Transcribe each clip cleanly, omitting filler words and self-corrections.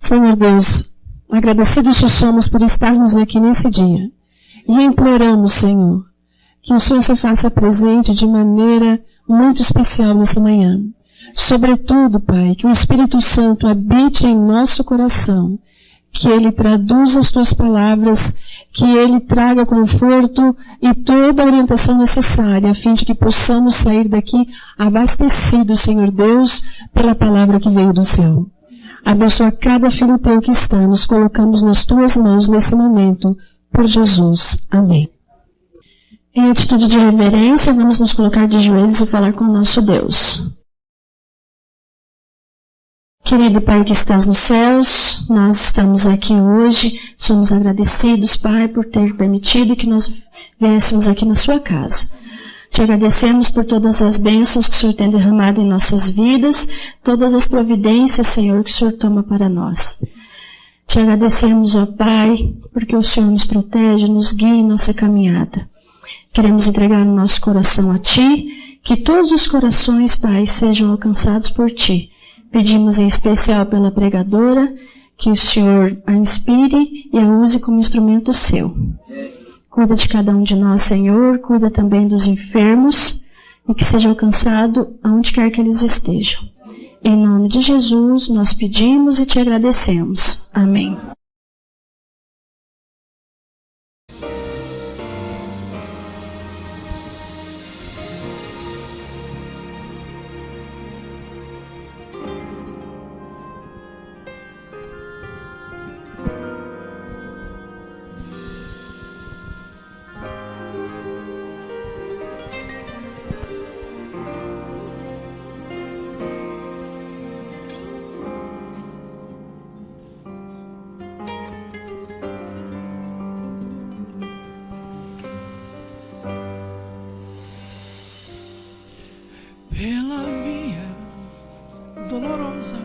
Senhor Deus, agradecidos somos por estarmos aqui nesse dia. E imploramos, Senhor, que o Senhor se faça presente de maneira muito especial nessa manhã. Sobretudo, Pai, que o Espírito Santo habite em nosso coração, que Ele traduza as Tuas palavras, que Ele traga conforto e toda a orientação necessária, a fim de que possamos sair daqui abastecidos, Senhor Deus, pela palavra que veio do céu. Abençoa cada filho Teu que está, nos colocamos nas Tuas mãos nesse momento, por Jesus. Amém. Em atitude de reverência, vamos nos colocar de joelhos e falar com o nosso Deus. Querido Pai que estás nos céus, nós estamos aqui hoje, somos agradecidos, Pai, por ter permitido que nós viéssemos aqui na sua casa. Te agradecemos por todas as bênçãos que o Senhor tem derramado em nossas vidas, todas as providências, Senhor, que o Senhor toma para nós. Te agradecemos, ó Pai, porque o Senhor nos protege, nos guia em nossa caminhada. Queremos entregar o nosso coração a Ti, que todos os corações, Pai, sejam alcançados por Ti. Pedimos em especial pela pregadora, que o Senhor a inspire e a use como instrumento seu. Cuida de cada um de nós, Senhor, cuida também dos enfermos e que seja alcançado aonde quer que eles estejam. Em nome de Jesus, nós pedimos e te agradecemos. Amém. Pela via dolorosa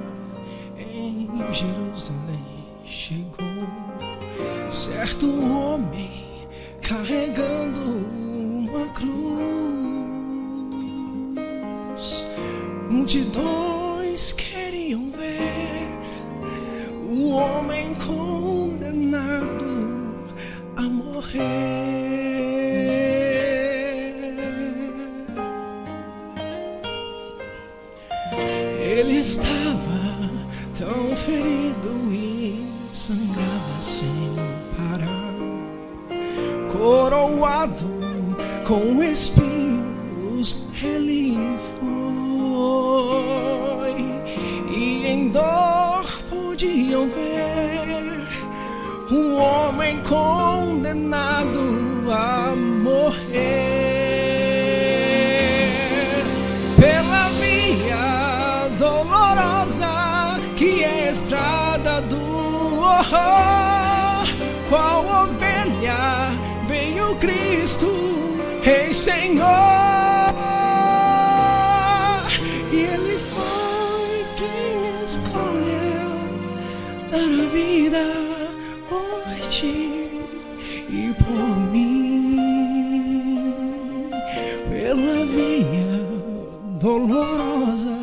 em Jerusalém chegou certo homem carregando uma cruz. Multidões queriam ver o homem condenado a morrer. Ele estava tão ferido e sangrava sem parar, coroado com espinhos ele foi, e em dor podiam ver um homem condenado a morrer. Pela via dolorosa que é a estrada do horror, qual ovelha veio Cristo, Rei Senhor, e Ele foi quem escolheu dar a vida por ti e por mim. Pela via dolorosa,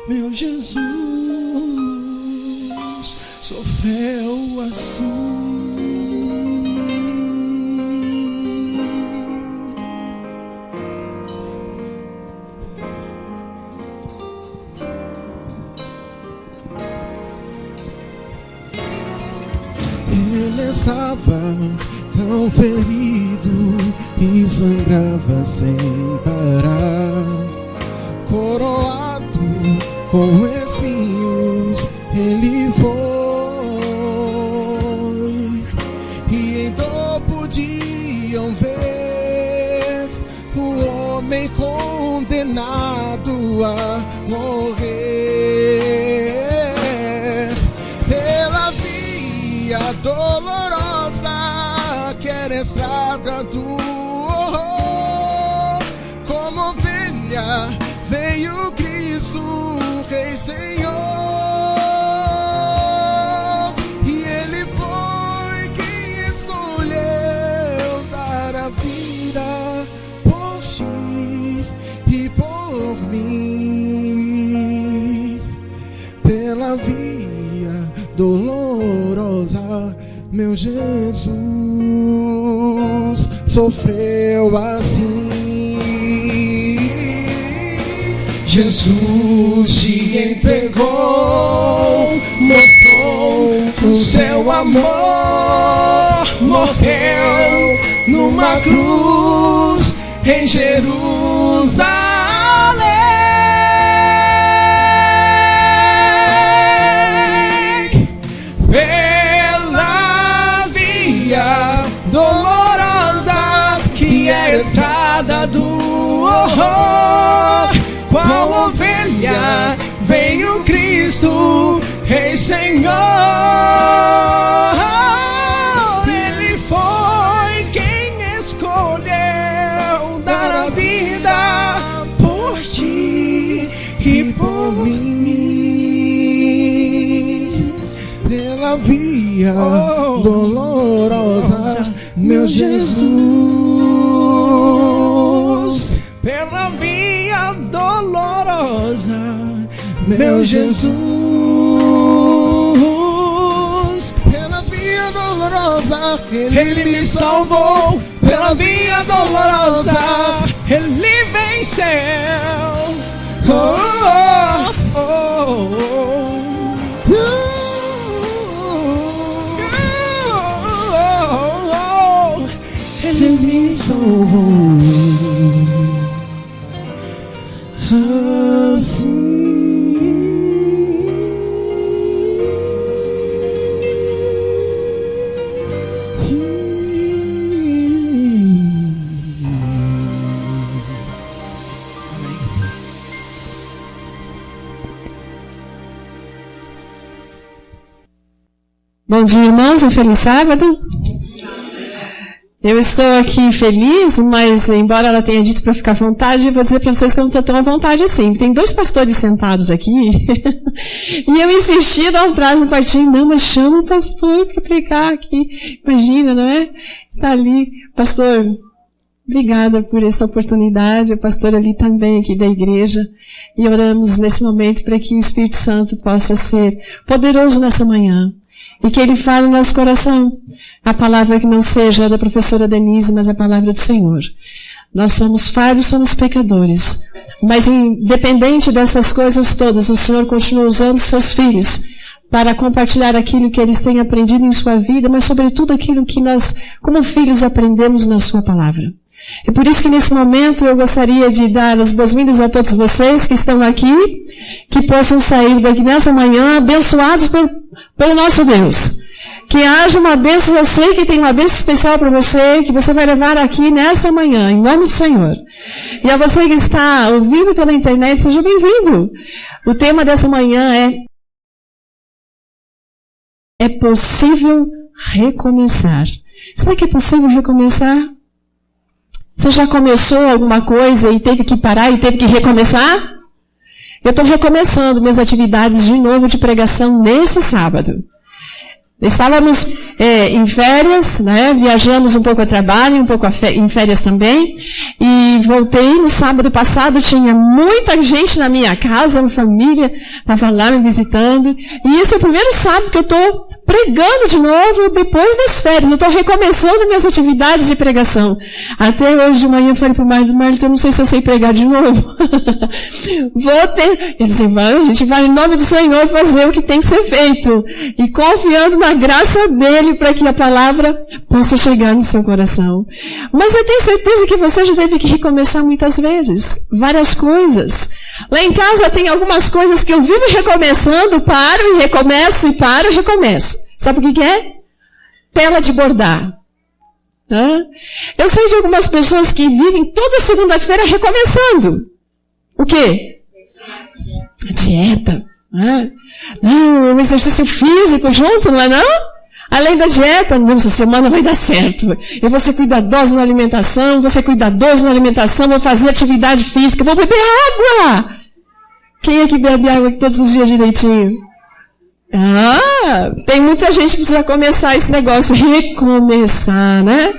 meu Jesus sofreu assim. Ele estava tão ferido e sangrava sem parar, coroado com espinhos ele foi, e em dor podiam ver o homem condenado a morrer. Pela via dolorosa que era a estrada do horror, como ovelha veio Cristo, Rei Senhor, e Ele foi quem escolheu dar a vida por ti e por mim. Pela via dolorosa, meu Jesus sofreu assim. Jesus se entregou, mostrou o seu amor, morreu numa cruz em Jerusalém. Pela via dolorosa que é a estrada do horror, qual ovelha veio Cristo, Rei Senhor. Ele foi quem escolheu dar a vida por ti e por mim. Pela via dolorosa, meu Jesus. Pela via dolorosa, meu Jesus. Pela via dolorosa, Ele me salvou. Pela via dolorosa, Ele venceu. Oh, oh, oh, oh. Ele me salvou. Assim. Bom dia, irmãos, um feliz sábado. Eu estou aqui feliz, mas embora ela tenha dito para ficar à vontade, eu vou dizer para vocês que eu não estou tão à vontade assim. Tem 2 pastores sentados aqui, e eu insisti lá atrás no quartinho, não, mas chama o pastor para pregar aqui. Imagina, não é? Está ali, pastor, obrigada por essa oportunidade, o pastor ali também aqui da igreja, e oramos nesse momento para que o Espírito Santo possa ser poderoso nessa manhã, e que Ele fale no nosso coração. A palavra que não seja da professora Denise, mas a palavra do Senhor. Nós somos falhos, somos pecadores. Mas independente dessas coisas todas, o Senhor continua usando seus filhos para compartilhar aquilo que eles têm aprendido em sua vida, mas sobretudo aquilo que nós, como filhos, aprendemos na sua palavra. E por isso que nesse momento eu gostaria de dar as boas-vindas a todos vocês que estão aqui, que possam sair daqui nessa manhã abençoados pelo nosso Deus. Que haja uma bênção, eu sei que tem uma bênção especial para você, que você vai levar aqui nessa manhã, em nome do Senhor. E a você que está ouvindo pela internet, seja bem-vindo. O tema dessa manhã é possível recomeçar. Será que é possível recomeçar? Você já começou alguma coisa e teve que parar e teve que recomeçar? Eu estou recomeçando minhas atividades de novo de pregação nesse sábado. Estávamos em férias, né? Viajamos um pouco a trabalho, um pouco em férias também, e voltei no sábado passado, tinha muita gente na minha casa, uma família estava lá me visitando, e esse é o primeiro sábado que eu estou pregando de novo depois das férias. Eu estou recomeçando minhas atividades de pregação. Até hoje de manhã eu falei para o Marlon, eu não sei se eu sei pregar de novo. Vou ter. Ele disse, a gente vai em nome do Senhor fazer o que tem que ser feito. E confiando na graça dele para que a palavra possa chegar no seu coração. Mas eu tenho certeza que você já teve que recomeçar muitas vezes. Várias coisas. Lá em casa tem algumas coisas que eu vivo recomeçando, paro e recomeço, e paro e recomeço. Sabe o que é? Tela de bordar. Eu sei de algumas pessoas que vivem toda segunda-feira recomeçando. O quê? A dieta. Não, o exercício físico junto, não é não? Além da dieta, não, essa semana vai dar certo. Eu vou ser cuidadosa na alimentação, vou ser cuidadoso na alimentação, vou fazer atividade física, vou beber água. Quem é que bebe água aqui todos os dias direitinho? Tem muita gente que precisa começar esse negócio, recomeçar, né?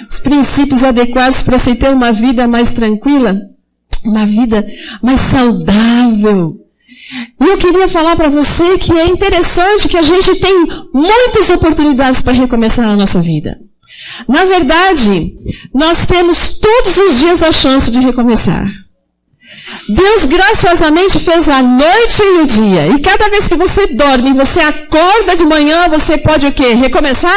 Os princípios adequados para se ter uma vida mais tranquila, uma vida mais saudável. E eu queria falar para você que é interessante que a gente tem muitas oportunidades para recomeçar a nossa vida. Na verdade, nós temos todos os dias a chance de recomeçar. Deus graciosamente fez a noite e o dia. E cada vez que você dorme, você acorda de manhã, você pode o quê? Recomeçar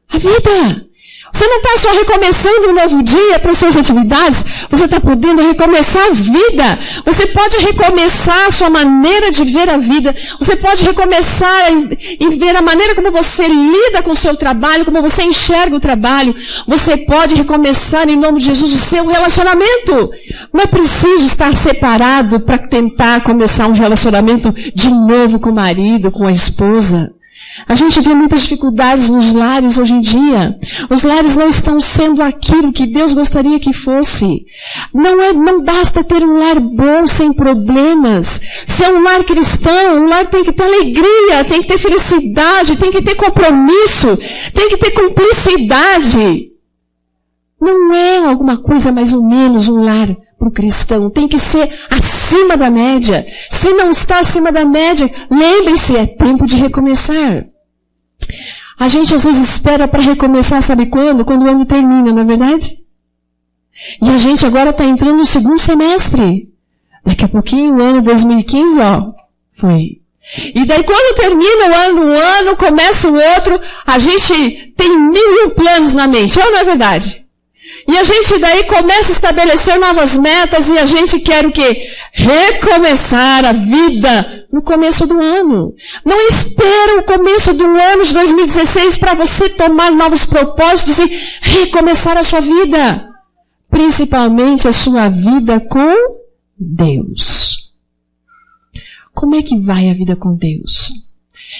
a vida. Você não está só recomeçando um novo dia para as suas atividades, você está podendo recomeçar a vida. Você pode recomeçar a sua maneira de ver a vida. Você pode recomeçar em ver a maneira como você lida com o seu trabalho, como você enxerga o trabalho. Você pode recomeçar em nome de Jesus o seu relacionamento. Não é preciso estar separado para tentar começar um relacionamento de novo com o marido, com a esposa. A gente vê muitas dificuldades nos lares hoje em dia. Os lares não estão sendo aquilo que Deus gostaria que fosse. Não basta ter um lar bom, sem problemas. Se é um lar cristão, um lar tem que ter alegria, tem que ter felicidade, tem que ter compromisso, tem que ter cumplicidade. Não é alguma coisa mais ou menos um lar para o cristão. Tem que ser acima da média. Se não está acima da média, lembre-se, é tempo de recomeçar. A gente às vezes espera para recomeçar, sabe quando? Quando o ano termina, não é verdade? E a gente agora está entrando no segundo semestre. Daqui a pouquinho, o ano 2015, foi. E daí quando termina um ano, começa o outro, a gente tem 1001 planos na mente, ou não é verdade? E a gente daí começa a estabelecer novas metas e a gente quer o quê? Recomeçar a vida no começo do ano. Não espera o começo do ano de 2016 para você tomar novos propósitos e recomeçar a sua vida. Principalmente a sua vida com Deus. Como é que vai a vida com Deus?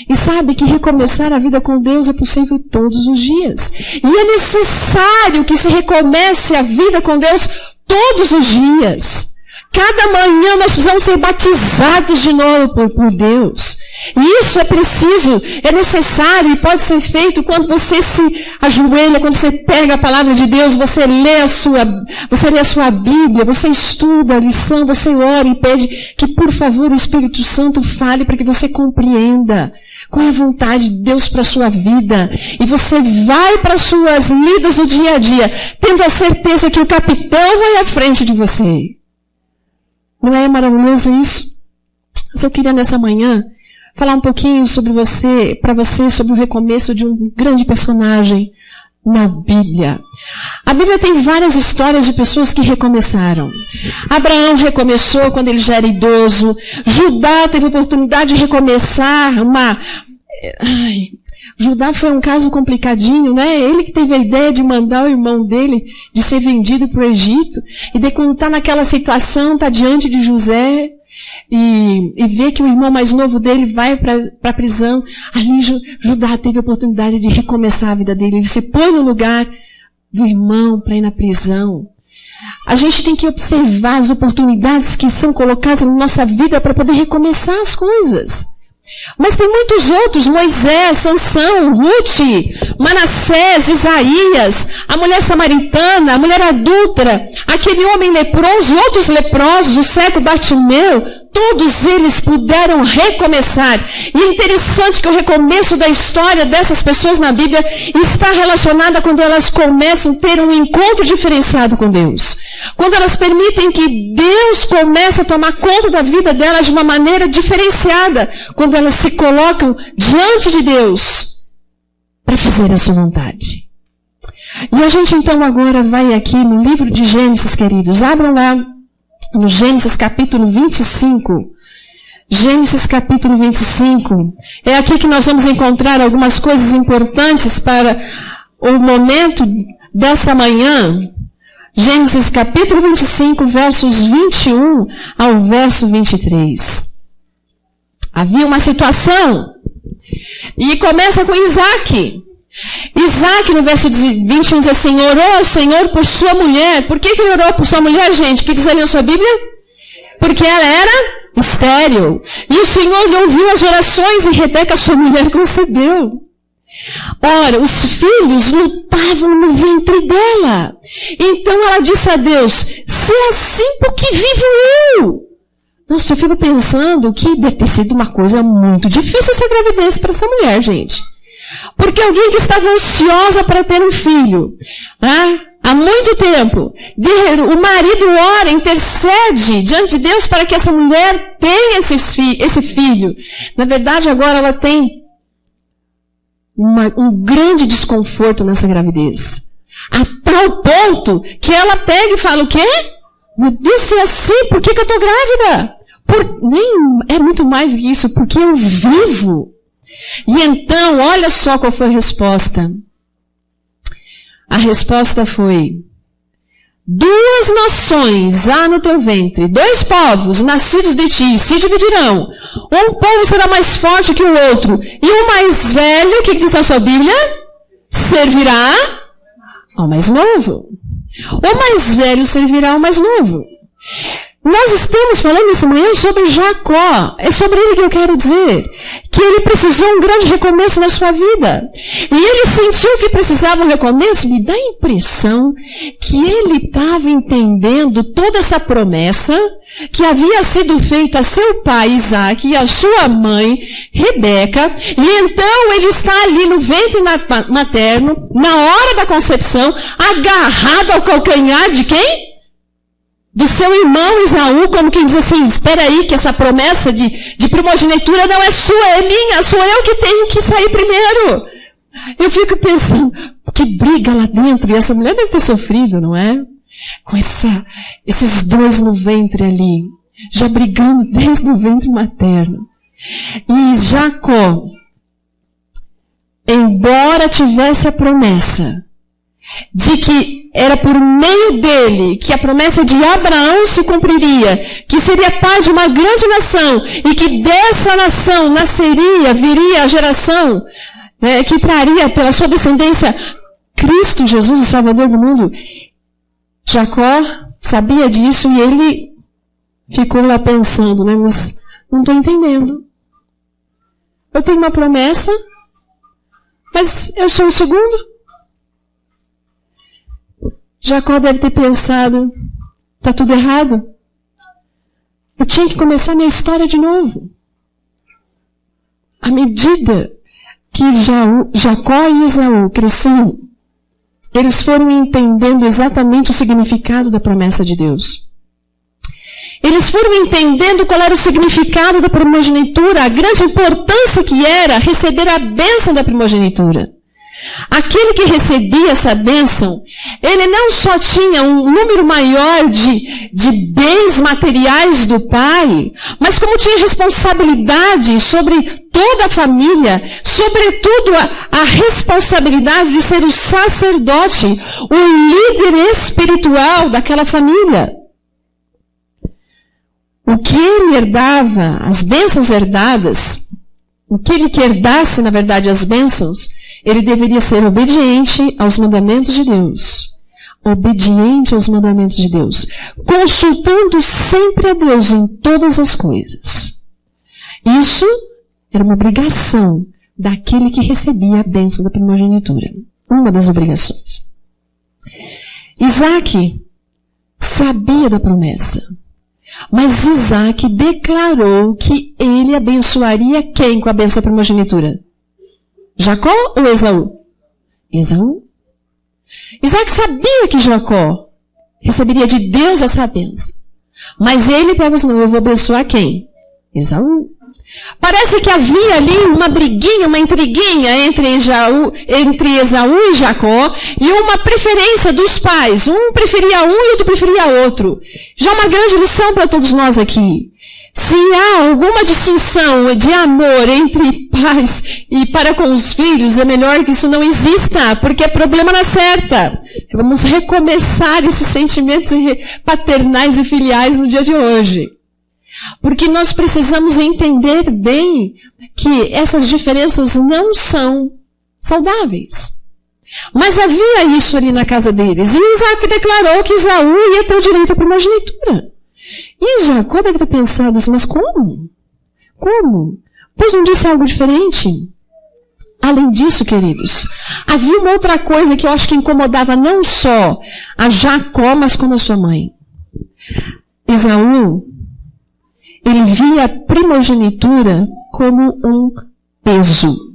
E sabe que recomeçar a vida com Deus é possível todos os dias. E é necessário que se recomece a vida com Deus todos os dias. Cada manhã nós precisamos ser batizados de novo por Deus. E isso é preciso, é necessário e pode ser feito quando você se ajoelha, quando você pega a palavra de Deus, você lê a sua Bíblia, você estuda a lição, você ora e pede que, por favor, o Espírito Santo fale para que você compreenda qual é a vontade de Deus para a sua vida. E você vai para as suas lidas do dia a dia, tendo a certeza que o capitão vai à frente de você. Não é maravilhoso isso? Mas eu queria nessa manhã falar um pouquinho para você sobre o recomeço de um grande personagem na Bíblia. A Bíblia tem várias histórias de pessoas que recomeçaram. Abraão recomeçou quando ele já era idoso. Judá teve a oportunidade de recomeçar Judá foi um caso complicadinho, né? Ele que teve a ideia de mandar o irmão dele de ser vendido para o Egito. E daí quando está naquela situação, está diante de José e vê que o irmão mais novo dele vai para a prisão. Ali Judá teve a oportunidade de recomeçar a vida dele. Ele se põe no lugar do irmão para ir na prisão. A gente tem que observar as oportunidades que são colocadas na nossa vida para poder recomeçar as coisas. Mas tem muitos outros, Moisés, Sansão, Ruth, Manassés, Isaías, a mulher samaritana, a mulher adúltera, aquele homem leproso, outros leprosos, o cego Bartimeu, todos eles puderam recomeçar. E é interessante que o recomeço da história dessas pessoas na Bíblia está relacionada quando elas começam a ter um encontro diferenciado com Deus. Quando elas permitem que Deus comece a tomar conta da vida delas de uma maneira diferenciada. Quando elas se colocam diante de Deus para fazer a sua vontade. E a gente então agora vai aqui no livro de Gênesis, queridos. Abram lá no Gênesis capítulo 25. Gênesis capítulo 25. É aqui que nós vamos encontrar algumas coisas importantes para o momento dessa manhã. Gênesis capítulo 25, versos 21 ao verso 23. Havia uma situação. E começa com Isaac. Isaac, no verso 21, diz assim: orou ao Senhor por sua mulher. Por que ele orou por sua mulher, gente? O que diz ali na sua Bíblia? Porque ela era estéril. E o Senhor lhe ouviu as orações e Rebeca, sua mulher, concebeu. Ora, os filhos lutavam no ventre dela. Então ela disse a Deus: se é assim, por que vivo eu? Nossa, eu fico pensando que deve ter sido uma coisa muito difícil essa gravidez para essa mulher, gente. Porque alguém que estava ansiosa para ter um filho, há muito tempo, o marido ora, intercede diante de Deus para que essa mulher tenha esse filho. Na verdade, agora ela tem um grande desconforto nessa gravidez. A tal ponto que ela pega e fala o quê? Meu Deus, se é assim, por que eu estou grávida? Nem é muito mais do que isso, porque eu vivo. E então, olha só qual foi a resposta. A resposta foi: 2 nações há no teu ventre, 2 povos nascidos de ti se dividirão. Um povo será mais forte que o outro, e o mais velho, o que diz a sua Bíblia? Servirá ao mais novo. O mais velho servirá ao mais novo. Nós estamos falando essa manhã sobre Jacó. É sobre ele que eu quero dizer. Que ele precisou um grande recomeço na sua vida. E ele sentiu que precisava um recomeço. Me dá a impressão que ele estava entendendo toda essa promessa que havia sido feita a seu pai Isaac e a sua mãe Rebeca. E então ele está ali no ventre materno, na hora da concepção, agarrado ao calcanhar de quem? Do seu irmão Esaú, como quem diz assim, espera aí que essa promessa de primogenitura não é sua, é minha, sou eu que tenho que sair primeiro. Eu fico pensando, que briga lá dentro, e essa mulher deve ter sofrido, não é? Com esses 2 no ventre ali, já brigando desde o ventre materno. E Jacó, embora tivesse a promessa de que era por meio dele que a promessa de Abraão se cumpriria, que seria pai de uma grande nação, e que dessa nação viria a geração que traria pela sua descendência Cristo Jesus, o Salvador do mundo. Jacó sabia disso e ele ficou lá pensando, né? Mas não estou entendendo. Eu tenho uma promessa, mas eu sou o segundo. Jacó deve ter pensado, está tudo errado. Eu tinha que começar minha história de novo. À medida que Jacó e Esaú cresciam, eles foram entendendo exatamente o significado da promessa de Deus. Eles foram entendendo qual era o significado da primogenitura, a grande importância que era receber a bênção da primogenitura. Aquele que recebia essa bênção, ele não só tinha um número maior de bens materiais do pai, mas como tinha responsabilidade sobre toda a família, sobretudo a responsabilidade de ser o sacerdote, o líder espiritual daquela família. O que ele herdava, as bênçãos herdadas, o que ele que herdasse, na verdade, as bênçãos, ele deveria ser obediente aos mandamentos de Deus. Obediente aos mandamentos de Deus. Consultando sempre a Deus em todas as coisas. Isso era uma obrigação daquele que recebia a bênção da primogenitura. Uma das obrigações. Isaac sabia da promessa. Mas Isaac declarou que ele abençoaria quem com a bênção da primogenitura? Jacó ou Esaú? Esaú. Isaac sabia que Jacó receberia de Deus essa bênção. Mas ele pega assim, não, eu vou abençoar quem? Esaú. Parece que havia ali uma briguinha, uma intriguinha entre Esaú e Jacó, e uma preferência dos pais. Um preferia um e outro preferia outro. Já uma grande lição para todos nós aqui. Se há alguma distinção de amor entre pais e para com os filhos, é melhor que isso não exista, porque é problema na certa. Vamos recomeçar esses sentimentos paternais e filiais no dia de hoje. Porque nós precisamos entender bem que essas diferenças não são saudáveis. Mas havia isso ali na casa deles. E Isaac declarou que Esaú ia ter o direito à primogenitura. E Jacó deve ter pensado assim, mas como? Como? Pois não disse algo diferente? Além disso, queridos, havia uma outra coisa que eu acho que incomodava não só a Jacó, mas como a sua mãe. Esaú, ele via a primogenitura como um peso.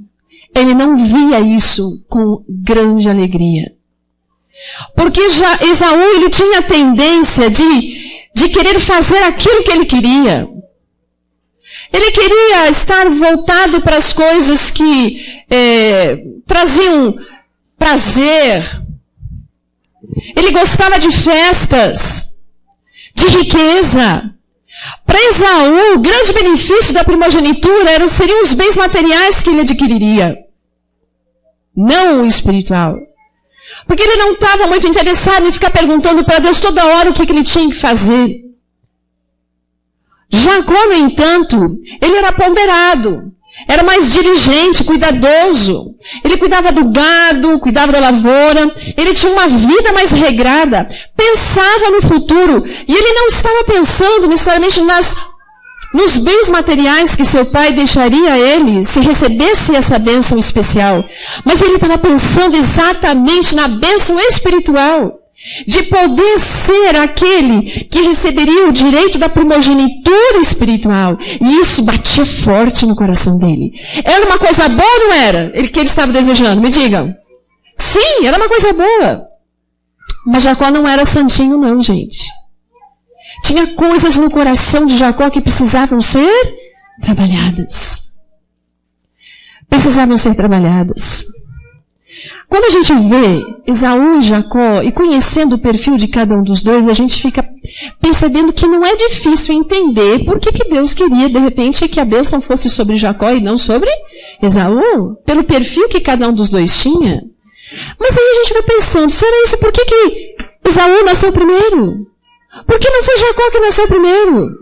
Ele não via isso com grande alegria. Porque já Esaú, ele tinha a tendência de querer fazer aquilo que ele queria. Ele queria estar voltado para as coisas que traziam prazer. Ele gostava de festas, de riqueza. Para Esaú, o grande benefício da primogenitura seriam os bens materiais que ele adquiriria, não o espiritual. Porque ele não estava muito interessado em ficar perguntando para Deus toda hora o que ele tinha que fazer. Jacó, no entanto, ele era ponderado, era mais diligente, cuidadoso. Ele cuidava do gado, cuidava da lavoura, ele tinha uma vida mais regrada, pensava no futuro, e ele não estava pensando necessariamente nos bens materiais que seu pai deixaria a ele se recebesse essa bênção especial. Mas ele estava pensando exatamente na bênção espiritual, de poder ser aquele que receberia o direito da primogenitura espiritual. E isso batia forte no coração dele. Era uma coisa boa ou não era? Que ele estava desejando? Me digam. Sim, era uma coisa boa. Mas Jacó não era santinho não, gente. Tinha coisas no coração de Jacó que precisavam ser trabalhadas. Precisavam ser trabalhadas. Quando a gente vê Esaú e Jacó, e conhecendo o perfil de cada um dos dois, a gente fica percebendo que não é difícil entender por que Deus queria, de repente, que a bênção fosse sobre Jacó e não sobre Esaú, pelo perfil que cada um dos dois tinha. Mas aí a gente vai pensando, será isso? Por que Esaú nasceu primeiro? Por que não foi Jacó que nasceu primeiro?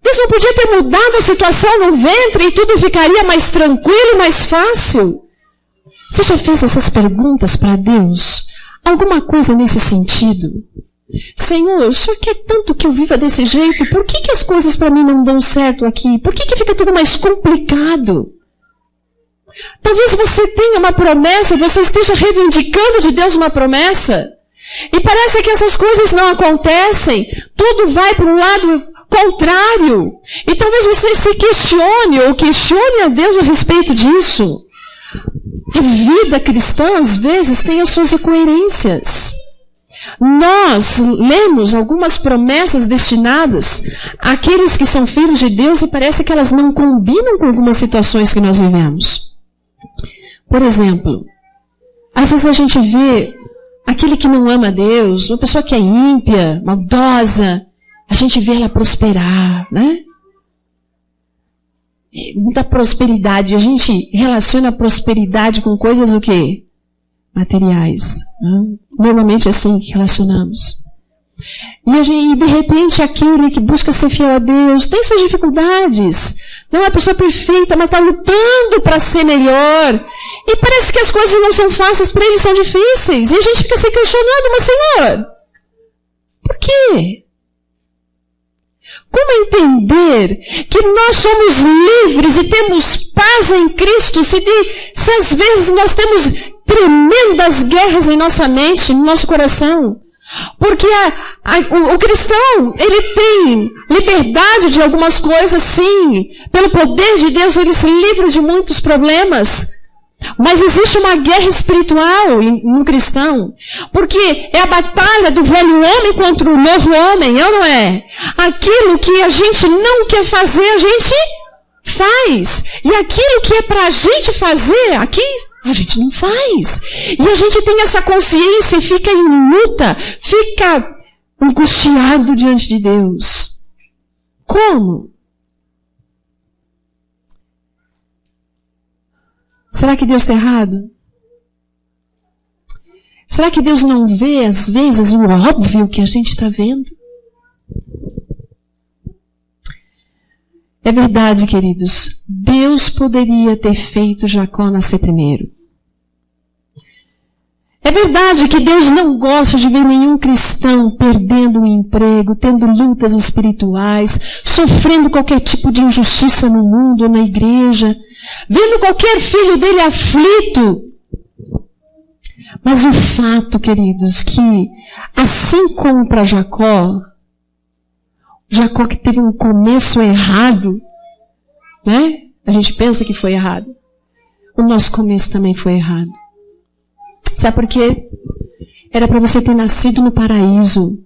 Deus não podia ter mudado a situação no ventre e tudo ficaria mais tranquilo, mais fácil? Você já fez essas perguntas para Deus? Alguma coisa nesse sentido? Senhor, o Senhor quer tanto que eu viva desse jeito? Por que as coisas para mim não dão certo aqui? Por que fica tudo mais complicado? Talvez você tenha uma promessa, você esteja reivindicando de Deus uma promessa, e parece que essas coisas não acontecem, tudo vai para um lado contrário. E talvez você se questione ou questione a Deus a respeito disso. A vida cristã, às vezes, tem as suas incoerências. Nós lemos algumas promessas destinadas àqueles que são filhos de Deus e parece que elas não combinam com algumas situações que nós vivemos. Por exemplo, às vezes a gente vê aquele que não ama Deus, uma pessoa que é ímpia, maldosa, a gente vê ela prosperar, né? Muita prosperidade. A gente relaciona a prosperidade com coisas o quê? Materiais. Né? Normalmente é assim que relacionamos. E de repente aquele que busca ser fiel a Deus tem suas dificuldades. Não é uma pessoa perfeita, mas está lutando para ser melhor. E parece que as coisas não são fáceis para ele, são difíceis. E a gente fica se questionando, mas Senhor, por quê? Como entender que nós somos livres e temos paz em Cristo se às vezes nós temos tremendas guerras em nossa mente, no nosso coração? Porque o cristão, ele tem liberdade de algumas coisas, sim. Pelo poder de Deus, ele se livra de muitos problemas. Mas existe uma guerra espiritual no cristão, porque é a batalha do velho homem contra o novo homem, é ou não é? Aquilo que a gente não quer fazer, a gente faz. E aquilo que é para a gente fazer, aqui, a gente não faz. E a gente tem essa consciência e fica em luta, fica angustiado diante de Deus. Como? Será que Deus está errado? Será que Deus não vê, às vezes, o óbvio que a gente está vendo? É verdade, queridos. Deus poderia ter feito Jacó nascer primeiro. É verdade que Deus não gosta de ver nenhum cristão perdendo o emprego, tendo lutas espirituais, sofrendo qualquer tipo de injustiça no mundo ou na igreja, vendo qualquer filho dele aflito. Mas o fato, queridos, que assim como para Jacó, Jacó que teve um começo errado, né? A gente pensa que foi errado. O nosso começo também foi errado. Sabe por quê? Era para você ter nascido no paraíso.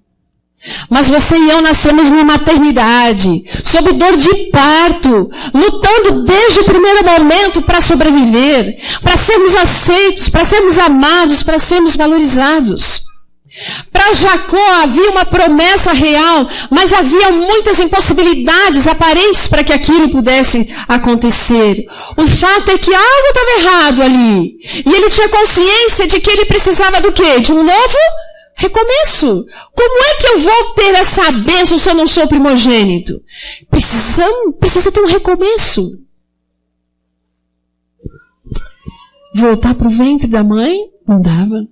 Mas você e eu nascemos numa maternidade, sob dor de parto, lutando desde o primeiro momento para sobreviver, para sermos aceitos, para sermos amados, para sermos valorizados. Para Jacó havia uma promessa real, mas havia muitas impossibilidades aparentes para que aquilo pudesse acontecer. O fato é que algo estava errado ali. E ele tinha consciência de que ele precisava do quê? De um novo recomeço. Como é que eu vou ter essa bênção se eu não sou primogênito? Precisa ter um recomeço. Voltar para o ventre da mãe? Não dava.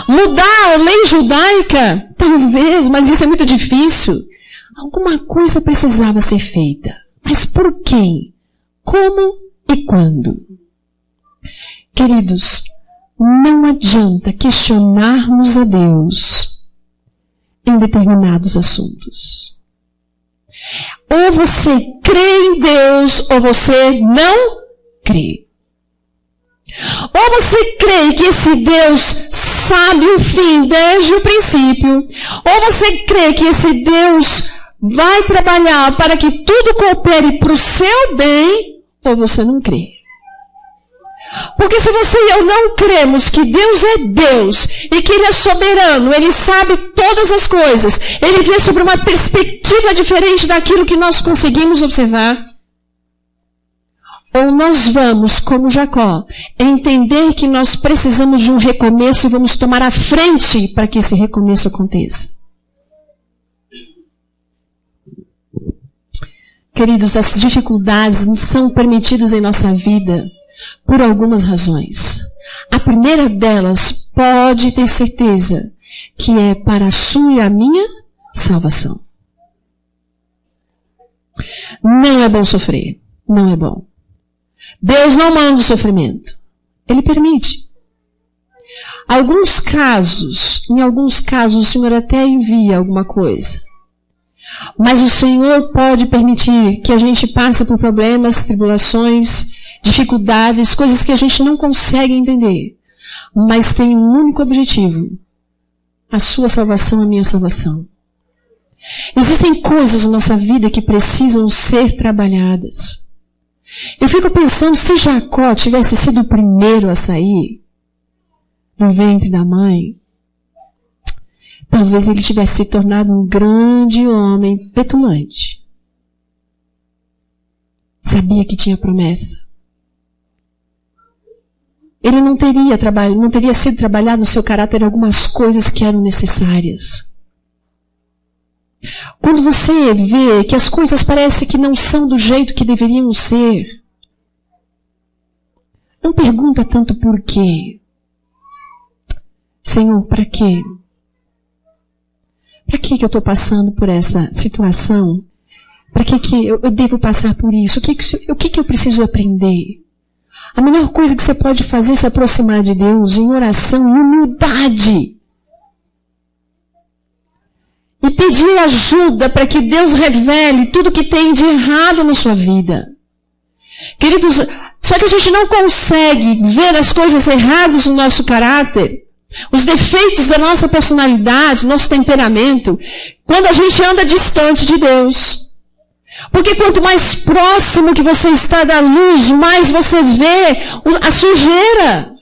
Mudar a lei judaica? Talvez, mas isso é muito difícil. Alguma coisa precisava ser feita. Mas por quem? Como e quando? Queridos, não adianta questionarmos a Deus em determinados assuntos. Ou você crê em Deus, ou você não crê. Ou você crê que esse Deus sabe o fim desde o princípio, ou você crê que esse Deus vai trabalhar para que tudo coopere para o seu bem, ou você não crê. Porque se você e eu não cremos que Deus é Deus, e que Ele é soberano, Ele sabe todas as coisas, Ele vê sobre uma perspectiva diferente daquilo que nós conseguimos observar, ou nós vamos, como Jacó, entender que nós precisamos de um recomeço e vamos tomar a frente para que esse recomeço aconteça. Queridos, as dificuldades são permitidas em nossa vida por algumas razões. A primeira delas, pode ter certeza, que é para a sua e a minha salvação. Não é bom sofrer. Não é bom. Deus não manda o sofrimento. Ele permite. Em alguns casos, o Senhor até envia alguma coisa. Mas o Senhor pode permitir que a gente passe por problemas, tribulações, dificuldades, coisas que a gente não consegue entender. Mas tem um único objetivo. A sua salvação, a minha salvação. Existem coisas na nossa vida que precisam ser trabalhadas. Eu fico pensando, se Jacó tivesse sido o primeiro a sair do ventre da mãe, talvez ele tivesse se tornado um grande homem petulante. Sabia que tinha promessa. Ele não teria sido trabalhado no seu caráter algumas coisas que eram necessárias. Quando você vê que as coisas parecem que não são do jeito que deveriam ser, não pergunta tanto por quê. Senhor, para quê? Para que eu estou passando por essa situação? Para que eu devo passar por isso? O que eu preciso aprender? A melhor coisa que você pode fazer é se aproximar de Deus em oração e humildade. E pedir ajuda para que Deus revele tudo que tem de errado na sua vida. Queridos, só que a gente não consegue ver as coisas erradas no nosso caráter, os defeitos da nossa personalidade, nosso temperamento, quando a gente anda distante de Deus. Porque quanto mais próximo que você está da luz, mais você vê a sujeira.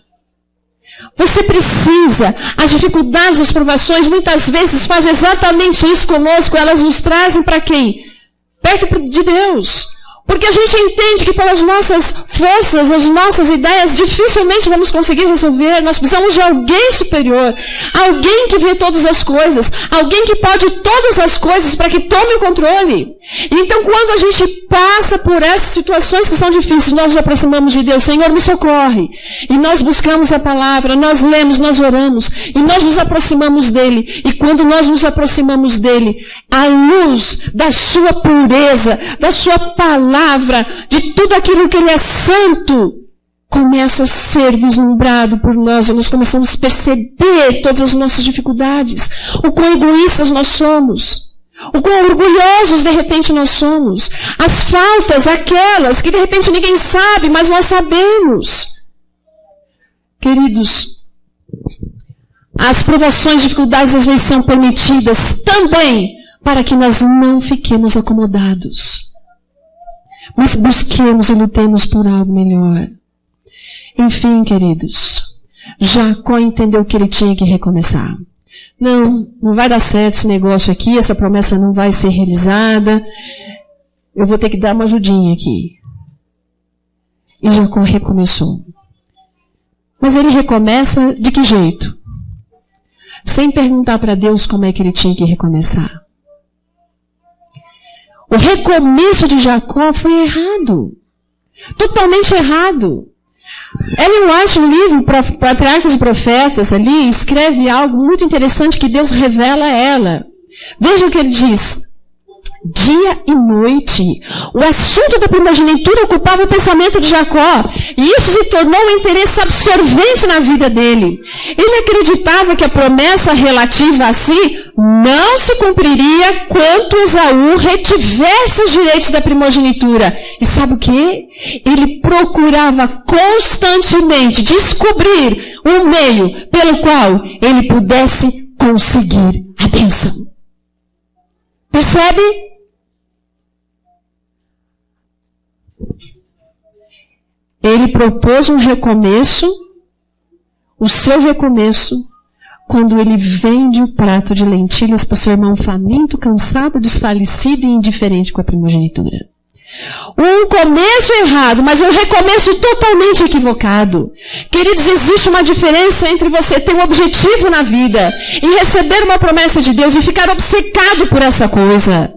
Você precisa, as dificuldades, as provações, muitas vezes fazem exatamente isso conosco, elas nos trazem para quem? Perto de Deus. Porque a gente entende que pelas nossas forças, as nossas ideias, dificilmente vamos conseguir resolver. Nós precisamos de alguém superior, alguém que vê todas as coisas, alguém que pode todas as coisas para que tome o controle. Então, quando a gente passa por essas situações que são difíceis, nós nos aproximamos de Deus. Senhor, me socorre. E nós buscamos a palavra, nós lemos, nós oramos, e nós nos aproximamos dele. E quando nós nos aproximamos dele, a luz da sua pureza, da sua palavra, de tudo aquilo que Ele é santo, começa a ser vislumbrado por nós, e nós começamos a perceber todas as nossas dificuldades, o quão egoístas nós somos, O quão orgulhosos de repente nós somos. As faltas, aquelas que de repente ninguém sabe, mas nós sabemos. Queridos, as provações, dificuldades às vezes são permitidas também para que nós não fiquemos acomodados. Mas busquemos e lutemos por algo melhor. Enfim, queridos, Jacó entendeu que ele tinha que recomeçar. Não vai dar certo esse negócio aqui, essa promessa não vai ser realizada. Eu vou ter que dar uma ajudinha aqui. E Jacó recomeçou. Mas ele recomeça de que jeito? Sem perguntar para Deus como é que ele tinha que recomeçar. O recomeço de Jacó foi errado. Totalmente errado. Ellen White, no livro Patriarcas e Profetas, ali, escreve algo muito interessante que Deus revela a ela. Veja o que ele diz. Dia e noite, o assunto da primogenitura ocupava o pensamento de Jacó, e isso se tornou um interesse absorvente na vida dele. Ele acreditava que a promessa relativa a si não se cumpriria quanto Esaú retivesse os direitos da primogenitura. E sabe o que? Ele procurava constantemente descobrir um meio pelo qual ele pudesse conseguir a bênção. Percebe? Ele propôs um recomeço, o seu recomeço, quando ele vende o prato de lentilhas para o seu irmão faminto, cansado, desfalecido e indiferente com a primogenitura. Um começo errado, mas um recomeço totalmente equivocado. Queridos, existe uma diferença entre você ter um objetivo na vida e receber uma promessa de Deus e ficar obcecado por essa coisa.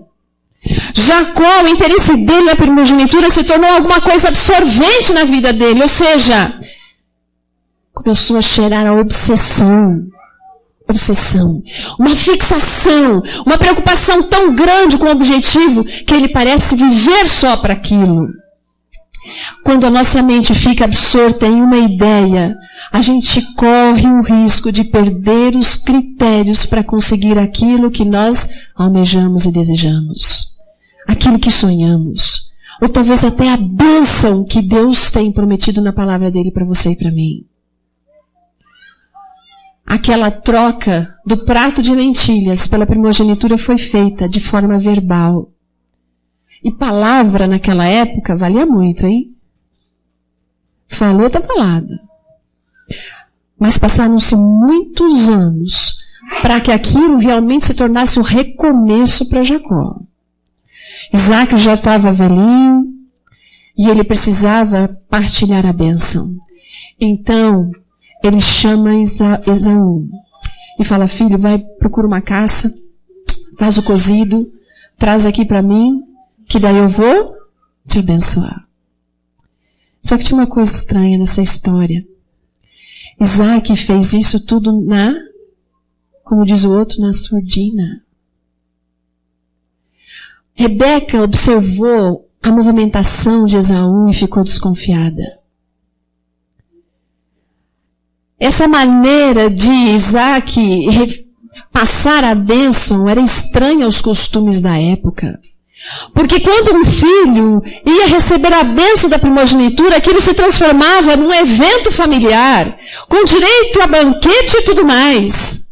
Jacó, o interesse dele na primogenitura se tornou alguma coisa absorvente na vida dele, ou seja, começou a cheirar a obsessão, uma fixação, uma preocupação tão grande com o objetivo que ele parece viver só para aquilo. Quando a nossa mente fica absorta em uma ideia, a gente corre o risco de perder os critérios para conseguir aquilo que nós almejamos e desejamos. Aquilo que sonhamos. Ou talvez até a bênção que Deus tem prometido na palavra dele para você e para mim. Aquela troca do prato de lentilhas pela primogenitura foi feita de forma verbal. E palavra naquela época valia muito, hein? Falou, tá falado. Mas passaram-se muitos anos para que aquilo realmente se tornasse um recomeço para Jacó. Isaac já estava velhinho e ele precisava partilhar a bênção. Então, ele chama Esaú e fala, filho, vai, procura uma caça, faz o cozido, traz aqui para mim, que daí eu vou te abençoar. Só que tinha uma coisa estranha nessa história. Isaac fez isso tudo como diz o outro, na surdina. Rebeca observou a movimentação de Esaú e ficou desconfiada. Essa maneira de Isaac passar a bênção era estranha aos costumes da época. Porque quando um filho ia receber a bênção da primogenitura, aquilo se transformava num evento familiar, com direito a banquete e tudo mais.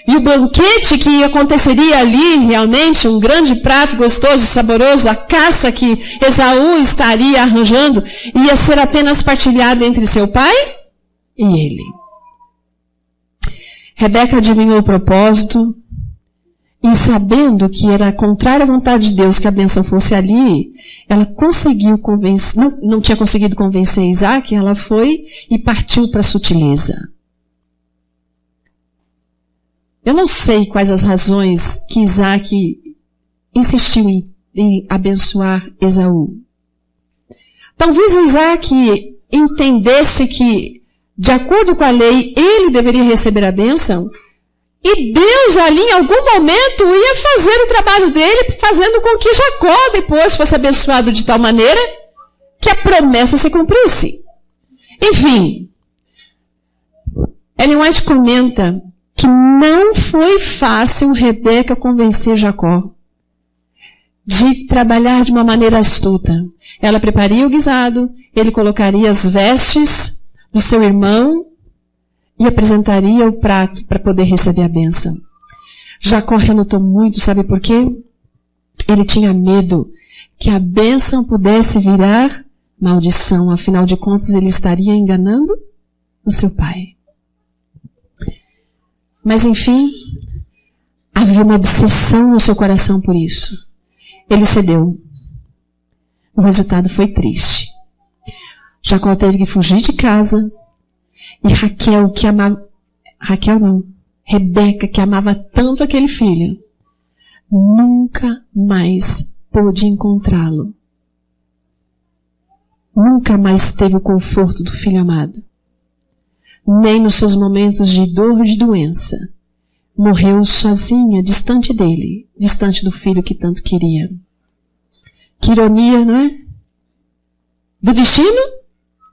E o banquete que aconteceria ali, realmente, um grande prato gostoso e saboroso, a caça que Esaú estaria arranjando, ia ser apenas partilhada entre seu pai e ele. Rebeca adivinhou o propósito, e sabendo que era contrário à vontade de Deus que a bênção fosse ali, ela conseguiu convencer, não tinha conseguido convencer Isaac, ela foi e partiu para a sutileza. Eu não sei quais as razões que Isaac insistiu em abençoar Esaú. Talvez Isaac entendesse que, de acordo com a lei, ele deveria receber a bênção, e Deus ali em algum momento ia fazer o trabalho dele, fazendo com que Jacó depois fosse abençoado de tal maneira que a promessa se cumprisse. Enfim, Ellen White comenta que não foi fácil Rebeca convencer Jacó. de trabalhar de uma maneira astuta. Ela prepararia o guisado, ele colocaria as vestes do seu irmão e apresentaria o prato para poder receber a bênção. Jacó relutou muito, sabe por quê? Ele tinha medo que a bênção pudesse virar maldição. Afinal de contas, ele estaria enganando o seu pai. Mas, enfim, havia uma obsessão no seu coração por isso. Ele cedeu. O resultado foi triste. Jacó teve que fugir de casa. E Rebeca, que amava tanto aquele filho, nunca mais pôde encontrá-lo. Nunca mais teve o conforto do filho amado. Nem nos seus momentos de dor, de doença. Morreu sozinha, distante dele, distante do filho que tanto queria. Que ironia, não é? Do destino?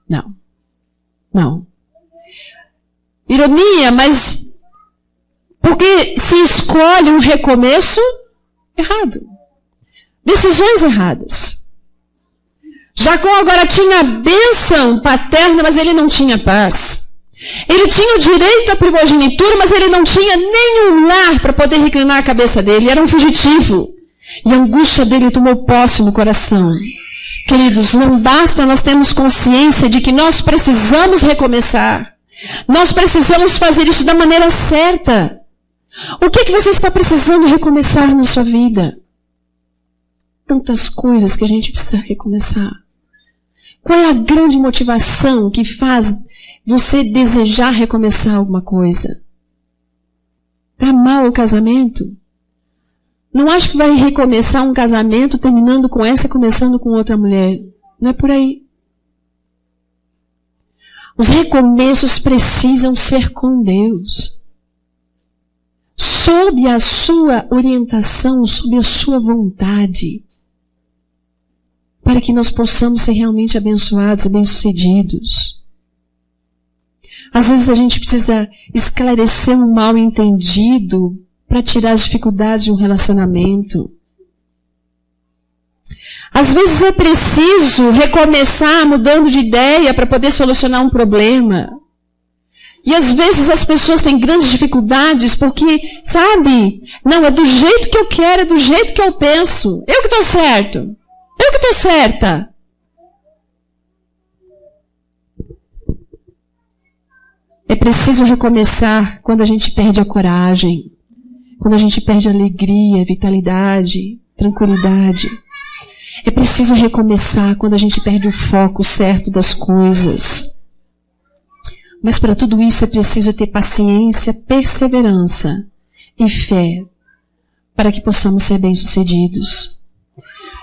Não. Não. Ironia, mas porque se escolhe um recomeço errado. Decisões erradas. Jacó agora tinha a bênção paterna, mas ele não tinha paz. Ele tinha o direito à primogenitura, mas ele não tinha nenhum lar para poder reclinar a cabeça dele. Era um fugitivo. E a angústia dele tomou posse no coração. Queridos, não basta nós termos consciência de que nós precisamos recomeçar. Nós precisamos fazer isso da maneira certa. O que você está precisando recomeçar na sua vida? Tantas coisas que a gente precisa recomeçar. Qual é a grande motivação que faz você desejar recomeçar alguma coisa? Tá mal o casamento? Não acho que vai recomeçar um casamento terminando com essa e começando com outra mulher. Não é por aí. Os recomeços precisam ser com Deus. Sob a sua orientação, sob a sua vontade. Para que nós possamos ser realmente abençoados e bem-sucedidos. Às vezes a gente precisa esclarecer um mal-entendido para tirar as dificuldades de um relacionamento. Às vezes é preciso recomeçar mudando de ideia para poder solucionar um problema. E às vezes as pessoas têm grandes dificuldades porque, sabe, não, é do jeito que eu quero, é do jeito que eu penso. Eu que estou certo. Eu que estou certa. É preciso recomeçar quando a gente perde a coragem, quando a gente perde a alegria, vitalidade, tranquilidade. É preciso recomeçar quando a gente perde o foco certo das coisas. Mas para tudo isso é preciso ter paciência, perseverança e fé para que possamos ser bem-sucedidos.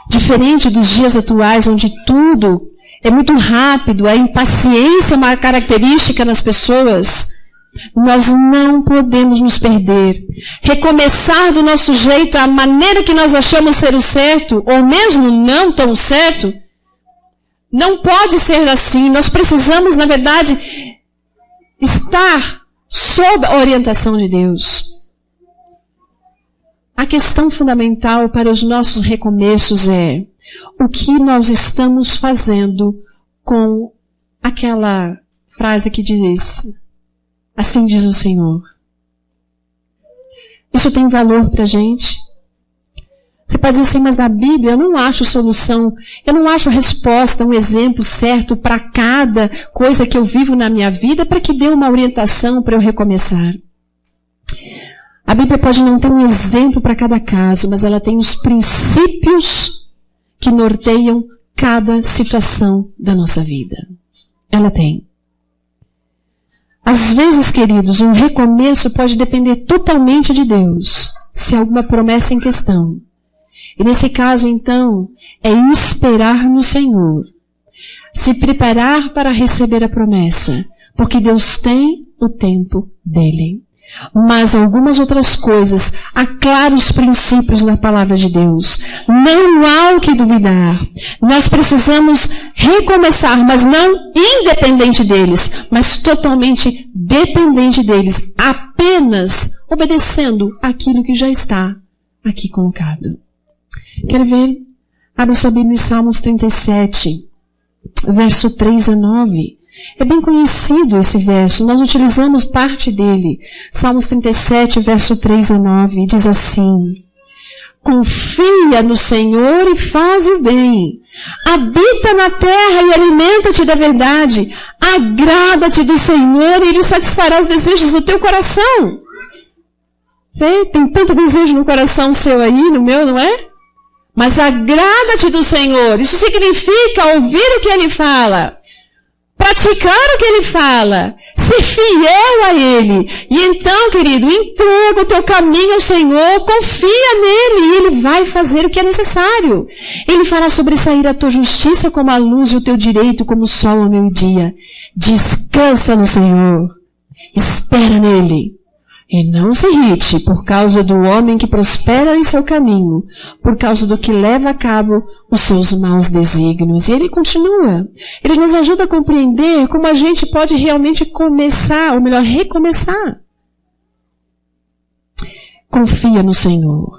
Diferente dos dias atuais, onde tudo é muito rápido, a impaciência é uma característica nas pessoas, nós não podemos nos perder. Recomeçar do nosso jeito, a maneira que nós achamos ser o certo, ou mesmo não tão certo, não pode ser assim. Nós precisamos, na verdade, estar sob a orientação de Deus. A questão fundamental para os nossos recomeços é o que nós estamos fazendo com aquela frase que diz: assim diz o Senhor. Isso tem valor para a gente? Você pode dizer assim, mas na Bíblia eu não acho solução, eu não acho resposta, um exemplo certo para cada coisa que eu vivo na minha vida para que dê uma orientação para eu recomeçar. A Bíblia pode não ter um exemplo para cada caso, mas ela tem os princípios que norteiam cada situação da nossa vida. Ela tem. Às vezes, queridos, um recomeço pode depender totalmente de Deus, se há alguma promessa em questão. E nesse caso, então, é esperar no Senhor. Se preparar para receber a promessa, porque Deus tem o tempo dele. Mas algumas outras coisas, há claros princípios na palavra de Deus. Não há o que duvidar. Nós precisamos recomeçar, mas não independente deles, mas totalmente dependente deles, apenas obedecendo aquilo que já está aqui colocado. Quer ver? Abre sua Bíblia em Salmos 37, verso 3 a 9. É bem conhecido esse verso, nós utilizamos parte dele. Salmos 37, verso 3 a 9, diz assim: confia no Senhor e faz o bem. Habita na terra e alimenta-te da verdade. Agrada-te do Senhor e Ele satisfará os desejos do teu coração. Você tem tanto desejo no coração seu aí, no meu, não é? Mas agrada-te do Senhor. Isso significa ouvir o que Ele fala, praticar o que Ele fala, ser fiel a Ele. E então, querido, entrega o teu caminho ao Senhor, confia nele e Ele vai fazer o que é necessário. Ele fará sobressair a tua justiça como a luz e o teu direito como o sol ao meio-dia. Descansa no Senhor, espera nele. E não se irrite por causa do homem que prospera em seu caminho, por causa do que leva a cabo os seus maus desígnios. E ele continua. Ele nos ajuda a compreender como a gente pode realmente começar, ou melhor, recomeçar. Confia no Senhor.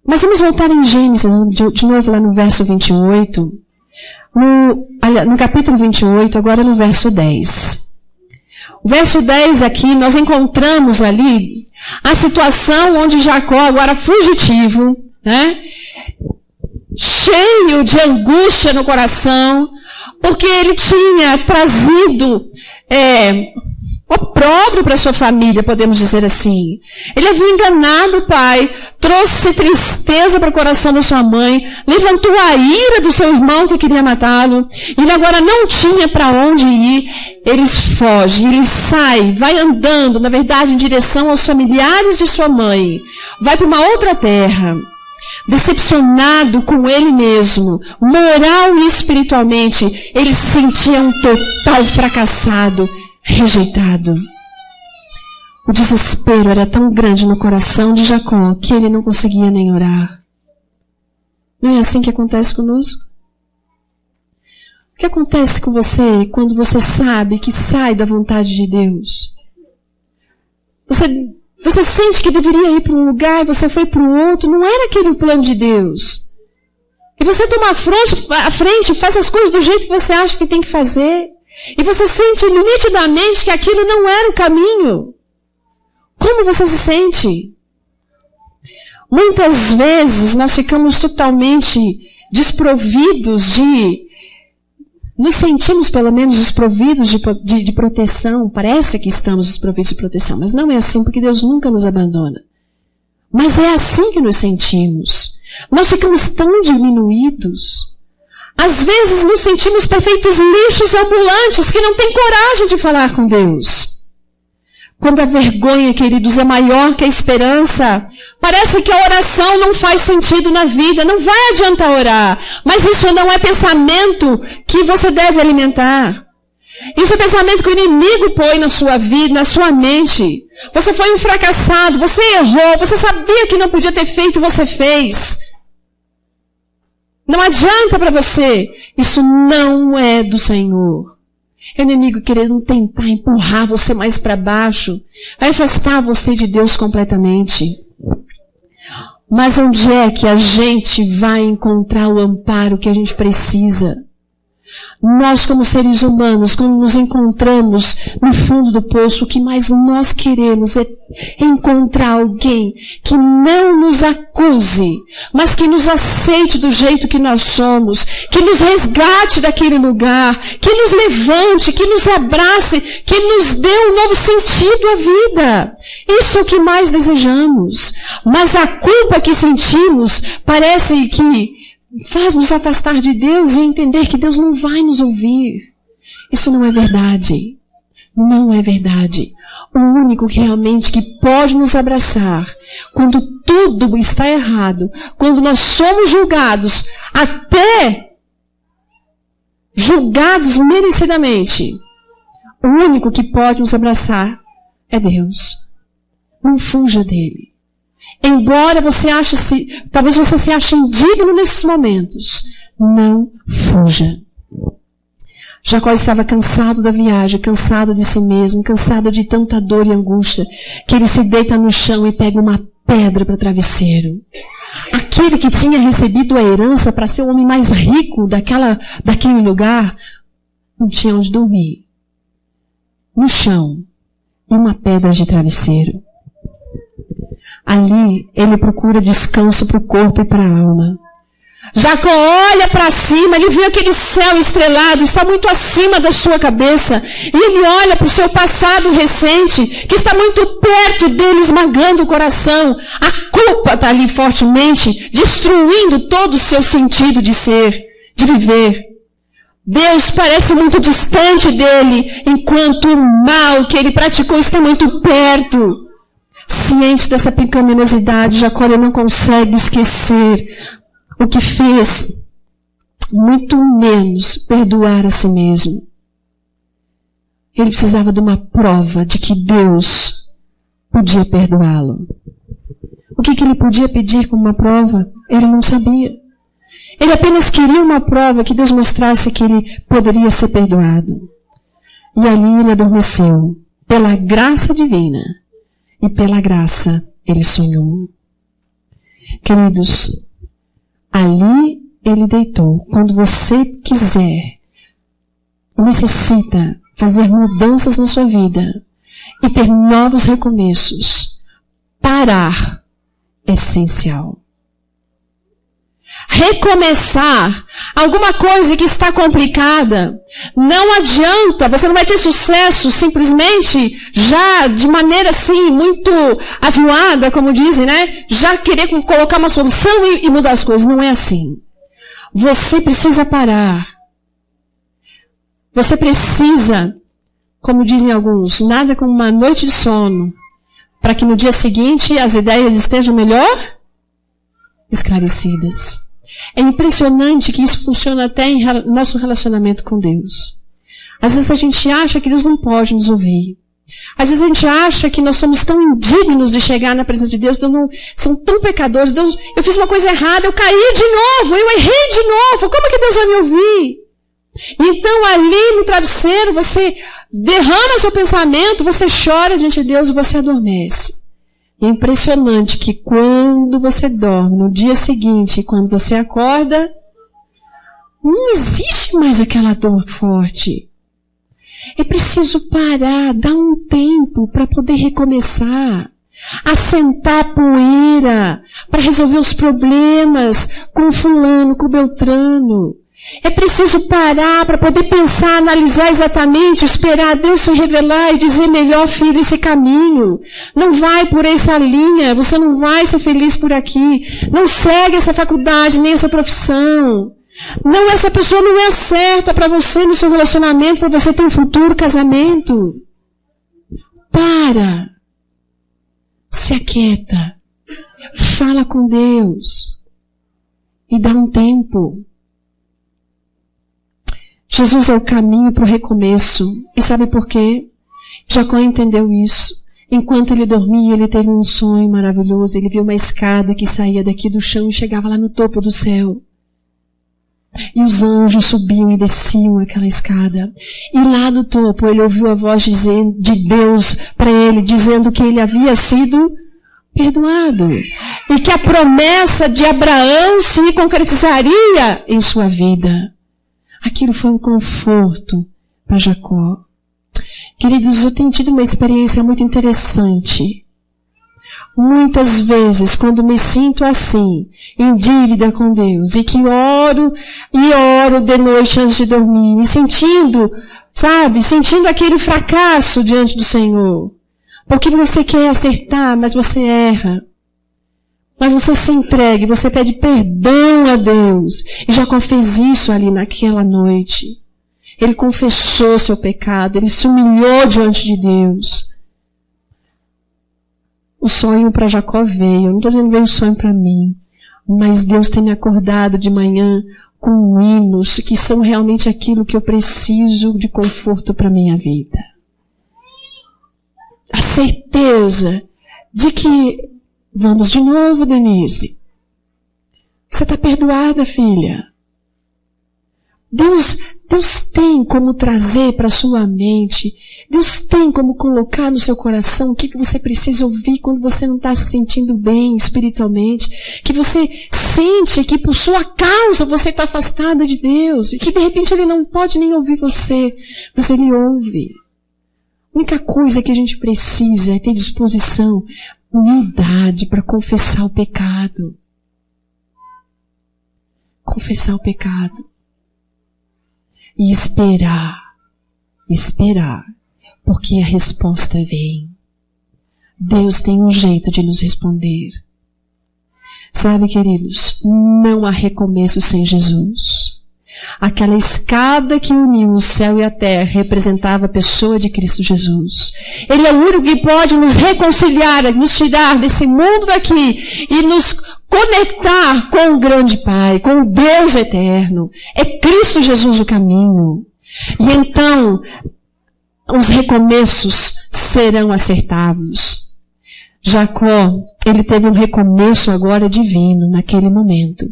Mas vamos voltar em Gênesis, de novo lá no verso 28. No capítulo 28, agora no verso 10. O verso 10 aqui, nós encontramos ali a situação onde Jacó, agora fugitivo, né, cheio de angústia no coração, porque ele tinha trazido opróbrio para sua família, podemos dizer assim. Ele havia enganado o pai, trouxe tristeza para o coração da sua mãe, levantou a ira do seu irmão que queria matá-lo, e ele agora não tinha para onde ir. Ele foge, ele sai, vai andando, na verdade, em direção aos familiares de sua mãe. Vai para uma outra terra, decepcionado com ele mesmo, moral e espiritualmente. Ele se sentia um total fracassado, rejeitado. O desespero era tão grande no coração de Jacó que ele não conseguia nem orar. Não é assim que acontece conosco? O que acontece com você quando você sabe que sai da vontade de Deus? Você sente que deveria ir para um lugar e você foi para o outro, não era aquele o plano de Deus. E você toma a frente, faz as coisas do jeito que você acha que tem que fazer. E você sente nitidamente que aquilo não era o caminho. Como você se sente? Muitas vezes nós ficamos totalmente desprovidos nos sentimos pelo menos desprovidos de proteção. Parece que estamos desprovidos de proteção, mas não é assim, porque Deus nunca nos abandona. Mas é assim que nos sentimos. Nós ficamos tão diminuídos. Às vezes nos sentimos perfeitos lixos ambulantes que não têm coragem de falar com Deus. Quando a vergonha, queridos, é maior que a esperança, parece que a oração não faz sentido na vida, não vai adiantar orar. Mas isso não é pensamento que você deve alimentar. Isso é pensamento que o inimigo põe na sua vida, na sua mente. Você foi um fracassado, você errou, você sabia que não podia ter feito, você fez. Não adianta para você. Isso não é do Senhor. É o inimigo querendo tentar empurrar você mais para baixo, vai afastar você de Deus completamente. Mas onde é que a gente vai encontrar o amparo que a gente precisa? Nós, como seres humanos, quando nos encontramos no fundo do poço, o que mais nós queremos é encontrar alguém que não nos acuse, mas que nos aceite do jeito que nós somos, que nos resgate daquele lugar, que nos levante, que nos abrace, que nos dê um novo sentido à vida. Isso é o que mais desejamos. Mas a culpa que sentimos parece que faz nos afastar de Deus e entender que Deus não vai nos ouvir. Isso não é verdade. Não é verdade. O único que realmente que pode nos abraçar quando tudo está errado, quando nós somos julgados, até julgados merecidamente, o único que pode nos abraçar é Deus. Não fuja dele. Embora talvez você se ache indigno nesses momentos, não fuja. Jacó estava cansado da viagem, cansado de si mesmo, cansado de tanta dor e angústia, que ele se deita no chão e pega uma pedra para travesseiro. aquele que tinha recebido a herança para ser o homem mais rico daquele lugar, não tinha onde dormir. No chão, e uma pedra de travesseiro. Ali, ele procura descanso para o corpo e para a alma. Jacó olha para cima, ele vê aquele céu estrelado, está muito acima da sua cabeça. E ele olha para o seu passado recente, que está muito perto dele, esmagando o coração. A culpa está ali fortemente, destruindo todo o seu sentido de ser, de viver. Deus parece muito distante dele, enquanto o mal que ele praticou está muito perto. Ciente dessa pecaminosidade, Jacó não consegue esquecer o que fez, muito menos perdoar a si mesmo. Ele precisava de uma prova de que Deus podia perdoá-lo. O que ele podia pedir como uma prova? Ele não sabia. Ele apenas queria uma prova que Deus mostrasse que ele poderia ser perdoado. E ali ele adormeceu. Pela graça divina. E pela graça ele sonhou. Queridos, ali ele deitou. Quando você quiser, necessita fazer mudanças na sua vida e ter novos recomeços, parar é essencial. Recomeçar alguma coisa que está complicada, não adianta, você não vai ter sucesso simplesmente já de maneira assim, muito aviada, como dizem, né? Já querer colocar uma solução e mudar as coisas. Não é assim. Você precisa parar. Você precisa, como dizem alguns, nada como uma noite de sono, para que no dia seguinte as ideias estejam melhor esclarecidas. É impressionante que isso funciona até em nosso relacionamento com Deus. Às vezes a gente acha que Deus não pode nos ouvir. Às vezes a gente acha que nós somos tão indignos de chegar na presença de Deus, são tão pecadores. Deus, eu fiz uma coisa errada, eu caí de novo, eu errei de novo, como é que Deus vai me ouvir? Então ali no travesseiro você derrama seu pensamento, você chora diante de Deus e você adormece. É impressionante que quando você dorme, no dia seguinte, quando você acorda, não existe mais aquela dor forte. É preciso parar, dar um tempo para poder recomeçar, assentar a poeira, para resolver os problemas com o fulano, com o beltrano. É preciso parar para poder pensar, analisar exatamente, esperar Deus se revelar e dizer, melhor filho, esse caminho. Não vai por essa linha, você não vai ser feliz por aqui. Não segue essa faculdade, nem essa profissão. Não, essa pessoa não é certa para você no seu relacionamento, para você ter um futuro casamento. Para. Se aquieta. Fala com Deus. E dá um tempo. Jesus é o caminho para o recomeço. E sabe por quê? Jacó entendeu isso. Enquanto ele dormia, ele teve um sonho maravilhoso. Ele viu uma escada que saía daqui do chão e chegava lá no topo do céu. E os anjos subiam e desciam aquela escada. E lá no topo ele ouviu a voz de Deus para ele, dizendo que ele havia sido perdoado. E que a promessa de Abraão se concretizaria em sua vida. Aquilo foi um conforto para Jacó. Queridos, eu tenho tido uma experiência muito interessante. Muitas vezes, quando me sinto assim, em dívida com Deus, e que oro de noite antes de dormir, me sentindo, sentindo aquele fracasso diante do Senhor. Porque você quer acertar, mas você erra. Mas você se entrega, você pede perdão a Deus. E Jacó fez isso ali naquela noite. Ele confessou seu pecado, ele se humilhou diante de Deus. O sonho para Jacó veio. Eu não estou dizendo que veio um sonho para mim. Mas Deus tem me acordado de manhã com hinos que são realmente aquilo que eu preciso de conforto para a minha vida. A certeza de que... Vamos de novo, Denise. Você está perdoada, filha. Deus Deus tem como trazer para a sua mente, Deus tem como colocar no seu coração o que você precisa ouvir quando você não está se sentindo bem espiritualmente, que você sente que por sua causa você está afastada de Deus, e que de repente Ele não pode nem ouvir você, mas Ele ouve. A única coisa que a gente precisa é ter disposição, humildade para confessar o pecado. Confessar o pecado. E esperar, porque a resposta vem. Deus tem um jeito de nos responder. Sabe, queridos, não há recomeço sem Jesus. Aquela escada que uniu o céu e a terra representava a pessoa de Cristo Jesus. Ele é o único que pode nos reconciliar, nos tirar desse mundo daqui e nos conectar com o grande Pai, com o Deus eterno. É Cristo Jesus o caminho. E então, os recomeços serão acertados. Jacó, ele teve um recomeço agora divino naquele momento.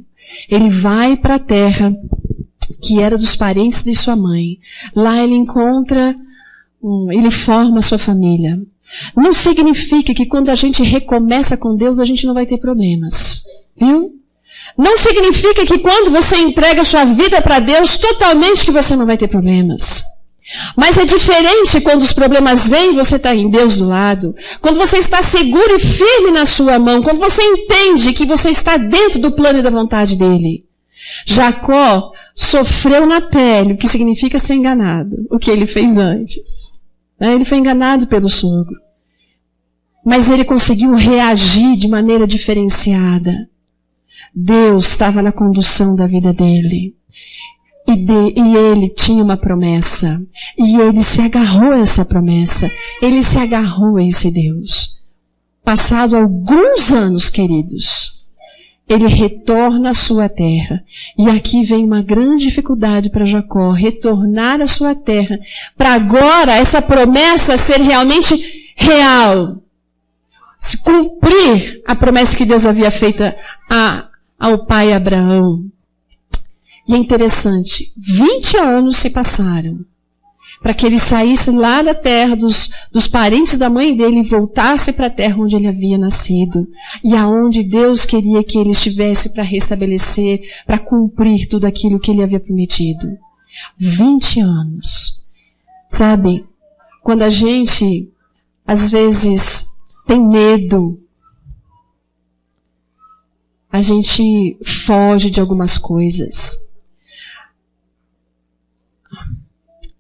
Ele vai para a terra que era dos parentes de sua mãe. Lá ele ele forma a sua família. Não significa que quando a gente recomeça com Deus, a gente não vai ter problemas. Viu? Não significa que quando você entrega a sua vida para Deus totalmente que você não vai ter problemas. Mas é diferente quando os problemas vêm e você está em Deus do lado. Quando você está seguro e firme na sua mão. Quando você entende que você está dentro do plano e da vontade dele. Jacó sofreu na pele, o que significa ser enganado. O que ele fez antes. Ele foi enganado pelo sogro. Mas ele conseguiu reagir de maneira diferenciada. Deus estava na condução da vida dele. E ele tinha uma promessa. E ele se agarrou a essa promessa. Ele se agarrou a esse Deus. Passado alguns anos, queridos, ele retorna à sua terra. E aqui vem uma grande dificuldade para Jacó, retornar à sua terra, para agora essa promessa ser realmente real. Se cumprir a promessa que Deus havia feito ao pai Abraão. E é interessante, 20 anos se passaram para que ele saísse lá da terra dos parentes da mãe dele e voltasse para a terra onde ele havia nascido. E aonde Deus queria que ele estivesse para restabelecer, para cumprir tudo aquilo que ele havia prometido. 20 anos. Sabe, quando a gente, às vezes, tem medo, a gente foge de algumas coisas.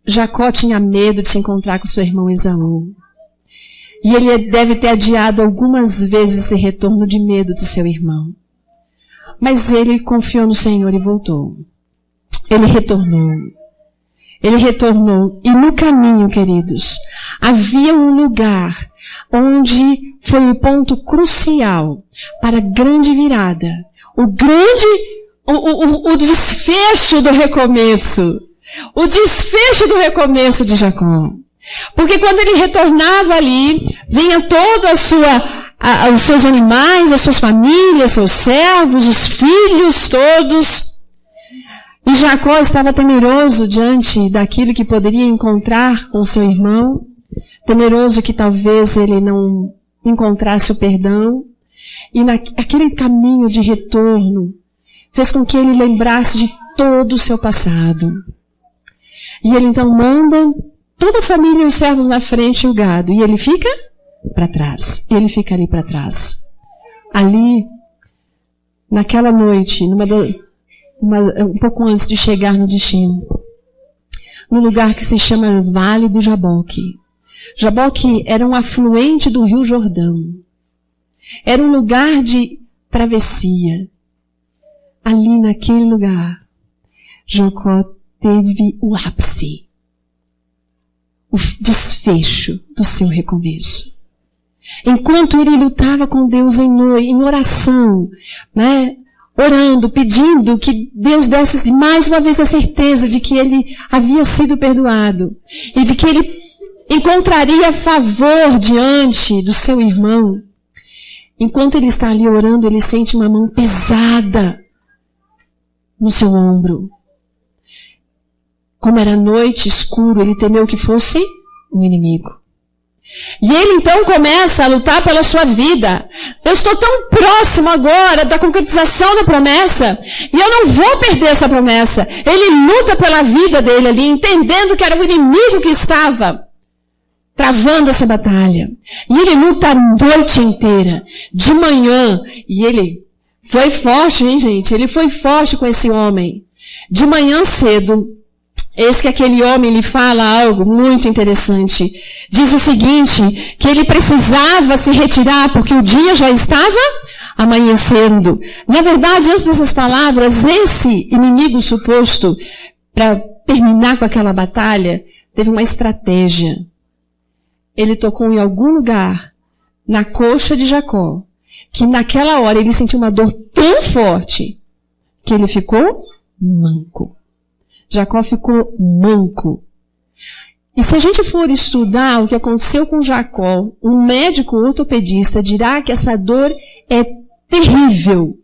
Jacó tinha medo de se encontrar com seu irmão Esaú. E ele deve ter adiado algumas vezes esse retorno de medo do seu irmão. Mas ele confiou no Senhor e voltou. Ele retornou. Ele retornou. E no caminho, queridos, havia um lugar onde foi o ponto crucial para a grande virada. O desfecho do recomeço. O desfecho do recomeço de Jacó. Porque quando ele retornava ali, vinha toda os seus animais, as suas famílias, seus servos, os filhos todos. E Jacó estava temeroso diante daquilo que poderia encontrar com seu irmão. Temeroso que talvez ele não encontrasse o perdão. E aquele caminho de retorno fez com que ele lembrasse de todo o seu passado. E ele então manda toda a família e os servos na frente e o gado. E ele fica para trás. Ele fica ali para trás. Ali, naquela noite, um pouco antes de chegar no destino, no lugar que se chama Vale do Jaboque. Jaboque era um afluente do Rio Jordão. Era um lugar de travessia. Ali naquele lugar, Jacó teve o ápice, o desfecho do seu recomeço. Enquanto ele lutava com Deus em oração, orando, pedindo que Deus desse mais uma vez a certeza de que ele havia sido perdoado e de que ele encontraria favor diante do seu irmão. Enquanto ele está ali orando, ele sente uma mão pesada no seu ombro. Como era noite, escuro, ele temeu que fosse um inimigo. E ele então começa a lutar pela sua vida. Eu estou tão próximo agora da concretização da promessa, e eu não vou perder essa promessa. Ele luta pela vida dele ali, entendendo que era o inimigo que estava travando essa batalha. E ele luta a noite inteira, de manhã, e ele foi forte, hein, gente? Ele foi forte com esse homem. De manhã cedo, eis que aquele homem lhe fala algo muito interessante. Diz o seguinte, que ele precisava se retirar porque o dia já estava amanhecendo. Na verdade, antes dessas palavras, esse inimigo suposto, para terminar com aquela batalha, teve uma estratégia. Ele tocou em algum lugar, na coxa de Jacó, que naquela hora ele sentiu uma dor tão forte, que ele ficou manco. Jacó ficou manco. E se a gente for estudar o que aconteceu com Jacó, um médico ortopedista dirá que essa dor é terrível.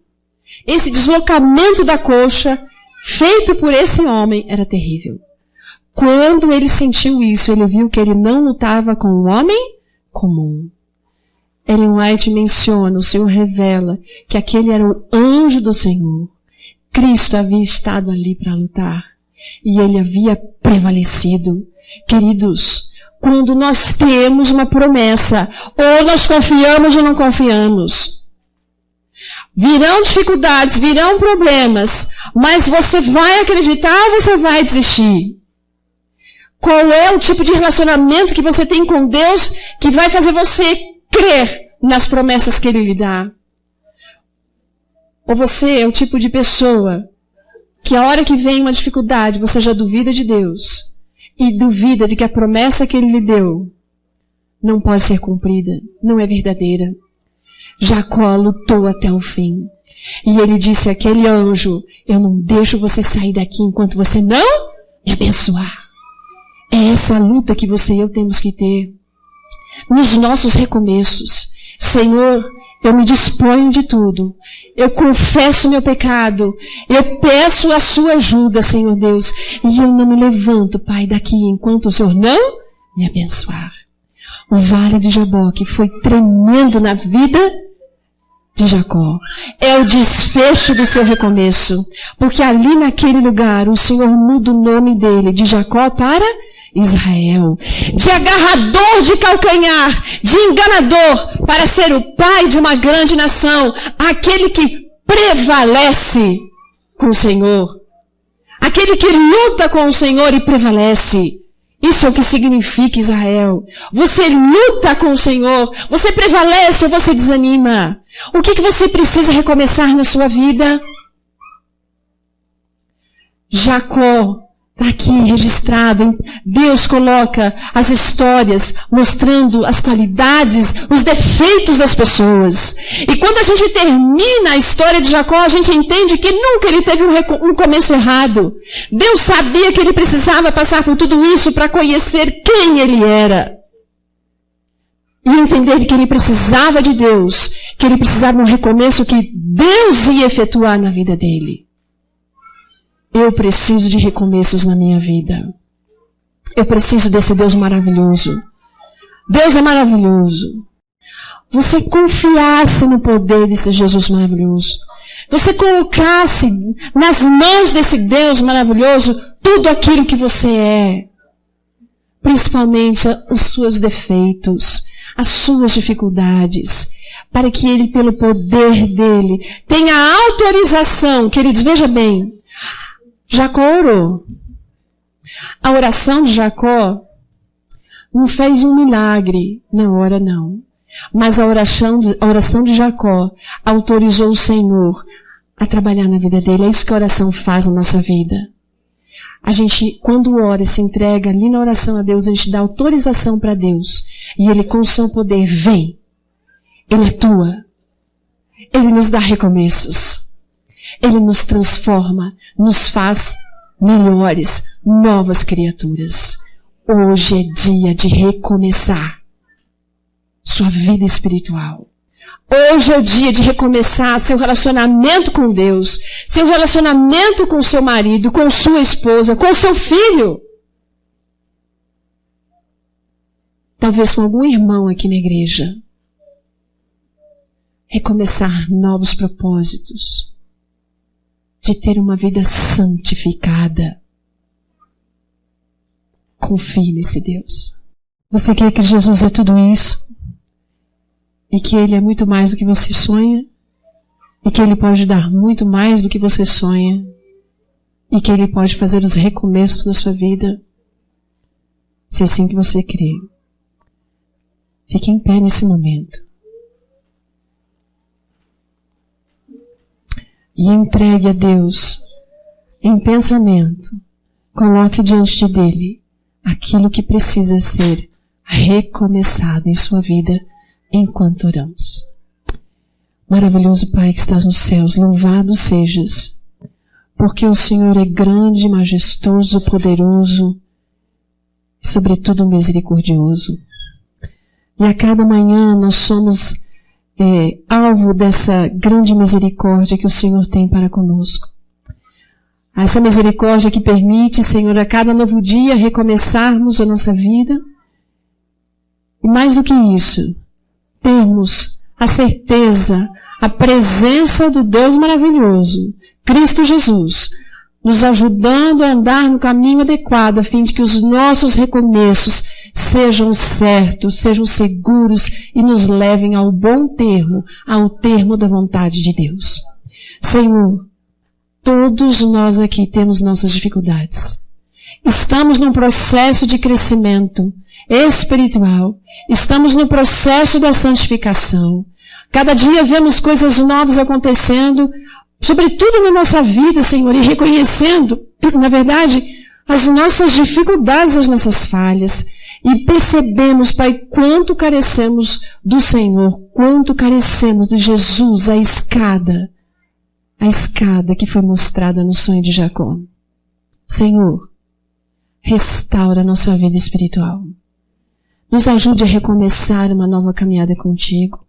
Esse deslocamento da coxa, feito por esse homem, era terrível. Quando ele sentiu isso, ele viu que ele não lutava com um homem comum. Ellen White menciona, o Senhor revela, que aquele era o anjo do Senhor. Cristo havia estado ali para lutar. E ele havia prevalecido. Queridos, quando nós temos uma promessa, ou nós confiamos ou não confiamos. Virão dificuldades, virão problemas, mas você vai acreditar ou você vai desistir? Qual é o tipo de relacionamento que você tem com Deus que vai fazer você crer nas promessas que Ele lhe dá? Ou você é o tipo de pessoa que a hora que vem uma dificuldade, você já duvida de Deus e duvida de que a promessa que Ele lhe deu não pode ser cumprida, não é verdadeira. Jacó lutou até o fim. E ele disse àquele anjo, eu não deixo você sair daqui enquanto você não me abençoar. É essa luta que você e eu temos que ter. Nos nossos recomeços. Senhor, eu me disponho de tudo. Eu confesso meu pecado. Eu peço a sua ajuda, Senhor Deus. E eu não me levanto, Pai, daqui enquanto o Senhor não me abençoar. O vale de Jaboque foi tremendo na vida de Jacó. É o desfecho do seu recomeço. Porque ali naquele lugar, o Senhor muda o nome dele de Jacó para Israel. De agarrador de calcanhar, de enganador, para ser o pai de uma grande nação. Aquele que prevalece com o Senhor. Aquele que luta com o Senhor e prevalece. Isso é o que significa Israel. Você luta com o Senhor. Você prevalece ou você desanima? O que você precisa recomeçar na sua vida? Jacó está aqui registrado. Deus coloca as histórias mostrando as qualidades, os defeitos das pessoas. E quando a gente termina a história de Jacó, a gente entende que nunca ele teve um começo errado. Deus sabia que ele precisava passar por tudo isso para conhecer quem ele era. E entender que ele precisava de Deus, que ele precisava de um recomeço que Deus ia efetuar na vida dele. Eu preciso de recomeços na minha vida. Eu preciso desse Deus maravilhoso. Deus é maravilhoso. Você confiasse no poder desse Jesus maravilhoso. Você colocasse nas mãos desse Deus maravilhoso tudo aquilo que você é. Principalmente os seus defeitos, as suas dificuldades. Para que Ele, pelo poder dEle, tenha autorização. Queridos, veja bem. Jacó orou. A oração de Jacó não fez um milagre na hora, não. Mas a oração de Jacó autorizou o Senhor a trabalhar na vida dele. É isso que a oração faz na nossa vida. A gente, quando ora e se entrega ali na oração a Deus, a gente dá autorização para Deus. E Ele, com o seu poder, vem. Ele atua. Ele nos dá recomeços. Ele nos transforma, nos faz melhores, novas criaturas. Hoje é dia de recomeçar sua vida espiritual. Hoje é o dia de recomeçar seu relacionamento com Deus, seu relacionamento com seu marido, com sua esposa, com seu filho. Talvez com algum irmão aqui na igreja. Recomeçar novos propósitos. De ter uma vida santificada. Confie nesse Deus. Você crê que Jesus é tudo isso? E que Ele é muito mais do que você sonha? E que Ele pode dar muito mais do que você sonha? E que Ele pode fazer os recomeços na sua vida? Se é assim que você crê, fique em pé nesse momento. E entregue a Deus, em pensamento, coloque diante dele aquilo que precisa ser recomeçado em sua vida enquanto oramos. Maravilhoso Pai que estás nos céus, louvado sejas, porque o Senhor é grande, majestoso, poderoso e sobretudo misericordioso. E a cada manhã nós somos alvo dessa grande misericórdia que o Senhor tem para conosco. Essa misericórdia que permite, Senhor, a cada novo dia recomeçarmos a nossa vida. E mais do que isso, termos a certeza, a presença do Deus maravilhoso, Cristo Jesus, nos ajudando a andar no caminho adequado, a fim de que os nossos recomeços sejam certos, sejam seguros e nos levem ao bom termo, ao termo da vontade de Deus. Senhor, todos nós aqui temos nossas dificuldades. Estamos num processo de crescimento espiritual. Estamos no processo da santificação. Cada dia vemos coisas novas acontecendo, sobretudo na nossa vida, Senhor, e reconhecendo, na verdade, as nossas dificuldades, as nossas falhas. E percebemos, Pai, quanto carecemos do Senhor, quanto carecemos de Jesus, a escada que foi mostrada no sonho de Jacó. Senhor, restaura a nossa vida espiritual. Nos ajude a recomeçar uma nova caminhada contigo.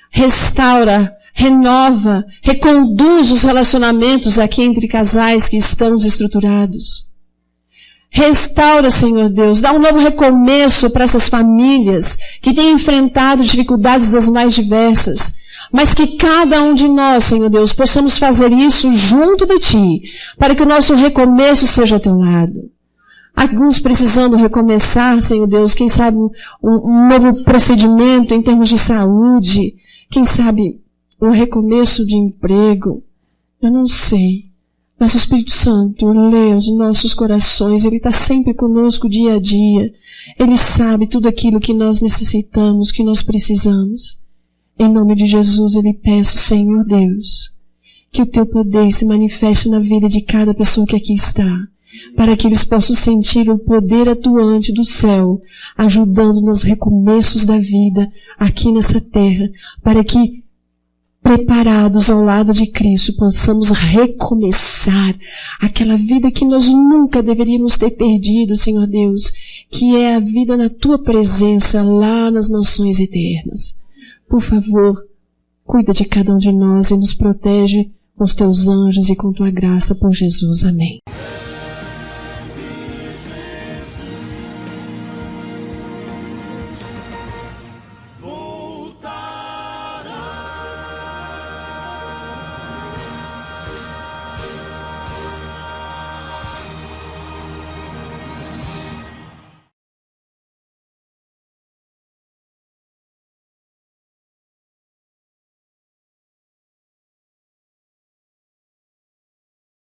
Restaura, renova, reconduz os relacionamentos aqui entre casais que estão desestruturados. Restaura, Senhor Deus, dá um novo recomeço para essas famílias que têm enfrentado dificuldades das mais diversas, mas que cada um de nós, Senhor Deus, possamos fazer isso junto de Ti, para que o nosso recomeço seja ao Teu lado. Alguns precisando recomeçar, Senhor Deus, quem sabe um novo procedimento em termos de saúde, quem sabe um recomeço de emprego, eu não sei. Mas o Espírito Santo lê os nossos corações, Ele está sempre conosco dia a dia. Ele sabe tudo aquilo que nós necessitamos, que nós precisamos. Em nome de Jesus, eu lhe peço, Senhor Deus, que o Teu poder se manifeste na vida de cada pessoa que aqui está, para que eles possam sentir o poder atuante do céu, ajudando nos recomeços da vida aqui nessa terra, para que preparados ao lado de Cristo, possamos recomeçar aquela vida que nós nunca deveríamos ter perdido, Senhor Deus, que é a vida na Tua presença lá nas mansões eternas. Por favor, cuida de cada um de nós e nos protege com os Teus anjos e com Tua graça, por Jesus. Amém.